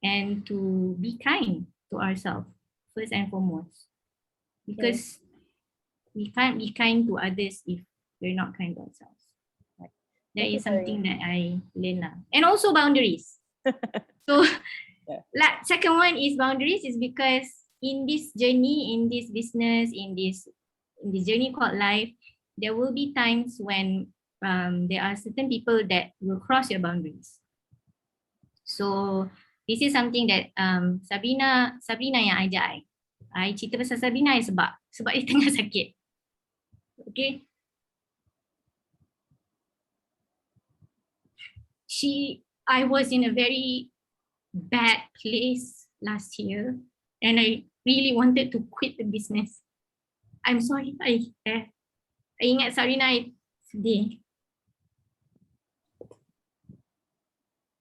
and to be kind to ourselves first and foremost, because we can't be kind to others if we're not kind to ourselves. That is something that I learned lah. And also boundaries. So like second one is boundaries, is because in this journey, in this business, in this journey called life, there will be times when there are certain people that will cross your boundaries. So this is something that Sabrina yang ajak I cerita pasal Sabrina sebab dia tengah sakit. Okay. I was in a very bad place last year and I really wanted to quit the business. I'm sorry, I ingat Sabrina, I sedih.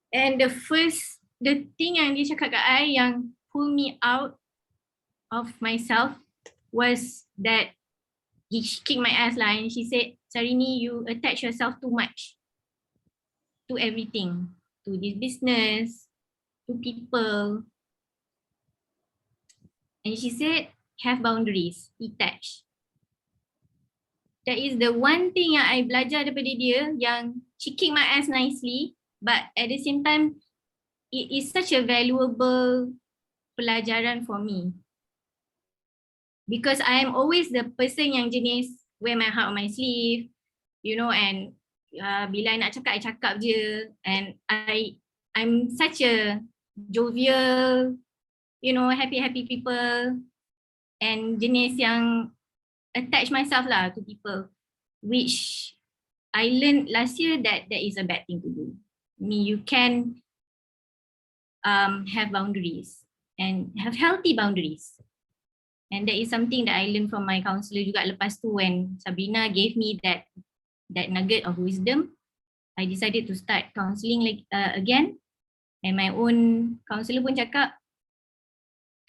And the thing yang dia cakap kat I yang pull me out of myself was that she kicked my ass lah, and she said, Sarini, you attach yourself too much to everything, to this business, to people. And she said, have boundaries, detach. That is the one thing yang I belajar daripada dia, yang she kicked my ass nicely, but at the same time, it is such a valuable pelajaran for me. Because I am always the person yang jenis wear my heart on my sleeve, you know, and bila I nak cakap, I cakap je. And I'm such a jovial, you know, happy people, and jenis yang attach myself lah to people, which I learned last year that is a bad thing to do. I mean, you can have boundaries and have healthy boundaries. And that is something that I learned from my counselor juga lepas tu, when Sabrina gave me that nugget of wisdom. I decided to start counselling again, and my own counselor pun cakap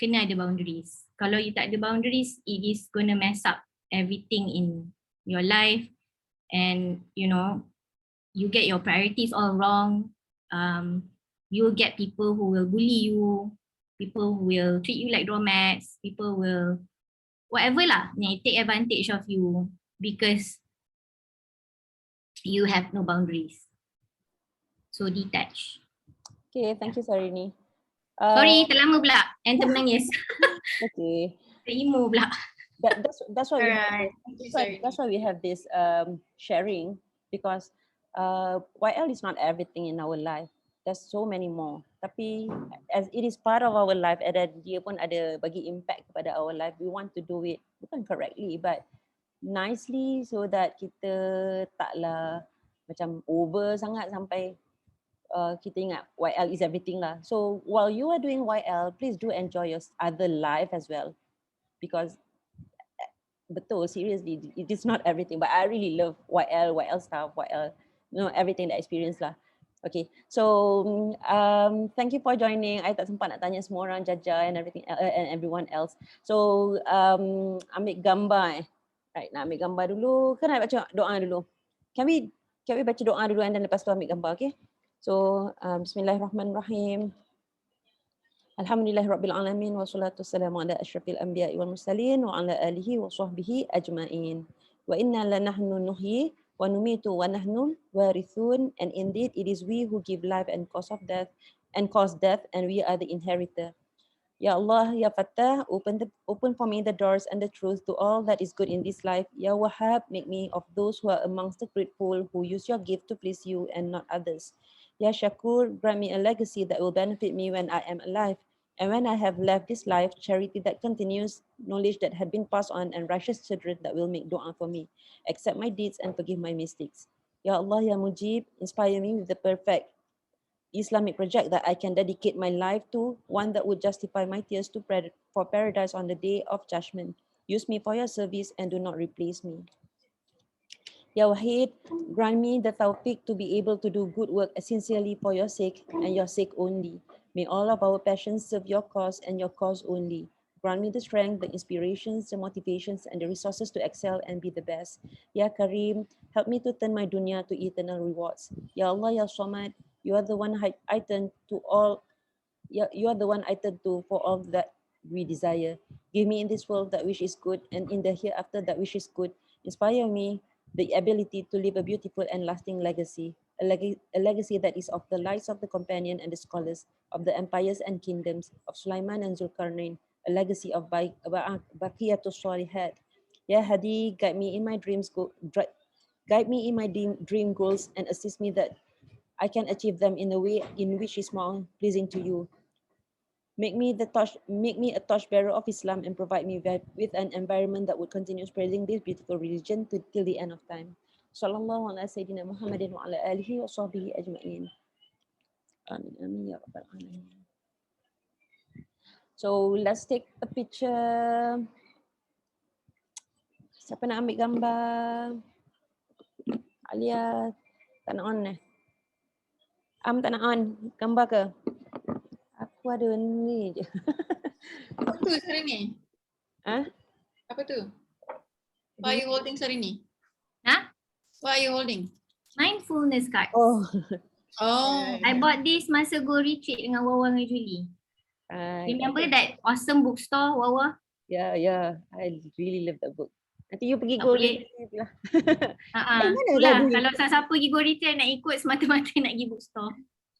kena ada boundaries. Kalau you tak ada boundaries, it is gonna mess up everything in your life, and you know, you get your priorities all wrong. You'll get people who will bully you, people who will treat you like doormats, people will whatever lah, take advantage of you because you have no boundaries. So detach. Okay, thank you Sarini. Sorry, terlama pula and termenangis. Okay. Terimo pula. That's why we have Alright. that's why we have this sharing, because YL is not everything in our life. There's so many more. Tapi as it is part of our life, and dia pun ada bagi impact kepada our life, we want to do it bukan correctly but nicely, so that kita taklah macam over sangat sampai kita ingat YL is everything lah. So while you are doing YL, please do enjoy your other life as well, because betul, seriously, it is not everything, but I really love YL stuff, YL, you know, everything that I experience lah. Okay, so thank you for joining. I tak sempat nak tanya semua orang, Jaja and everything and everyone else. So ambil gambar right, nak ambil gambar dulu. Kan nak baca doa dulu. Can we baca doa dulu and then lepas tu ambil gambar, okay? So Bismillahirrahmanirrahim. Alhamdulillahirabbil alamin wassalatu wassalamu ala asyrafil anbiya'i wal mursalin wa ala alihi wa sahbihi ajmain. Wa inna lanahnu nuhyi wa numitu wa nahnu warithun, and indeed it is we who give life and cause death, and we are the inheritor. Ya Allah, Ya Fattah, open for me the doors and the truth to all that is good in this life. Ya Wahhab, make me of those who are amongst the grateful, who use your gift to please you and not others. Ya Shakur, grant me a legacy that will benefit me when I am alive, and when I have left this life, charity that continues, knowledge that had been passed on, and righteous children that will make dua for me. Accept my deeds and forgive my mistakes. Ya Allah, Ya Mujib, inspire me with the perfect Islamic project that I can dedicate my life to, one that would justify my tears for paradise on the day of judgment. Use me for your service and do not replace me. Ya Wahid, grant me the tawfiq to be able to do good work sincerely for your sake and your sake only. May all of our passions serve your cause and your cause only. Grant me the strength, the inspirations, the motivations, and the resources to excel and be the best. Ya Kareem, help me to turn my dunya to eternal rewards. Ya Allah, Ya Samad, you are the one I turn to all. You are the one I turn to for all that we desire. Give me in this world that which is good, and in the hereafter that which is good. Inspire me the ability to leave a beautiful and lasting legacy, a legacy that is of the lives of the companion and the scholars, of the empires and kingdoms, of Sulaiman and Zulkarnain, a legacy of Baqiyatus Salihat. Ya Hadi, guide me in my dream goals and assist me that I can achieve them in a way in which is more pleasing to you. Make me a torchbearer of Islam and provide me with an environment that would continue spreading this beautiful religion till the end of time. Sallallahu ala Sayyidina Muhammadin wa ala alihi wa sahbihi ajma'in. Amin, amin, ya Rabbal Alamin. So let's take a picture. Siapa nak ambil gambar? Alia, tak nak on eh? Tak nak on gambar ke? Aku ada ni je. Apa tu Sarini? Apa tu? What are you holding Sarini? What are you holding? Mindfulness card. Oh. I bought this masa go retreat dengan Wawa dengan Julie. Remember that awesome bookstore, Wawa? Yeah. I really love that book. Nanti you pergi Tak go boleh. retreat lah. Itulah, kalau siapa pergi go retreat nak ikut semata-mata nak pergi bookstore.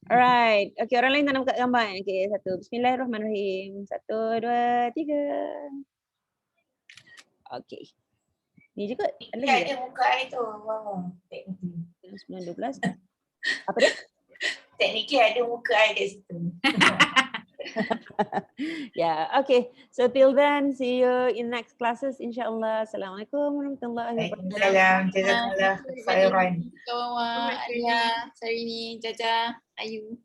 Alright. Okay, orang lain tak nak buka gambar. Okay, satu. Bismillahirrahmanirrahim. 1, 2, 3. Okay. Ni je kot. Ada lagi Ada muka air tu. Wow. 9, 12. Apa dia? Technically ada muka air kat situ. Yeah, okay. So till then, see you in next classes insyaAllah. Assalamualaikum warahmatullahi wabarakatuh. Waalaikumsalam. Jazakallah khairan. Kawan Alia, Sarini, Jaja, Ayu.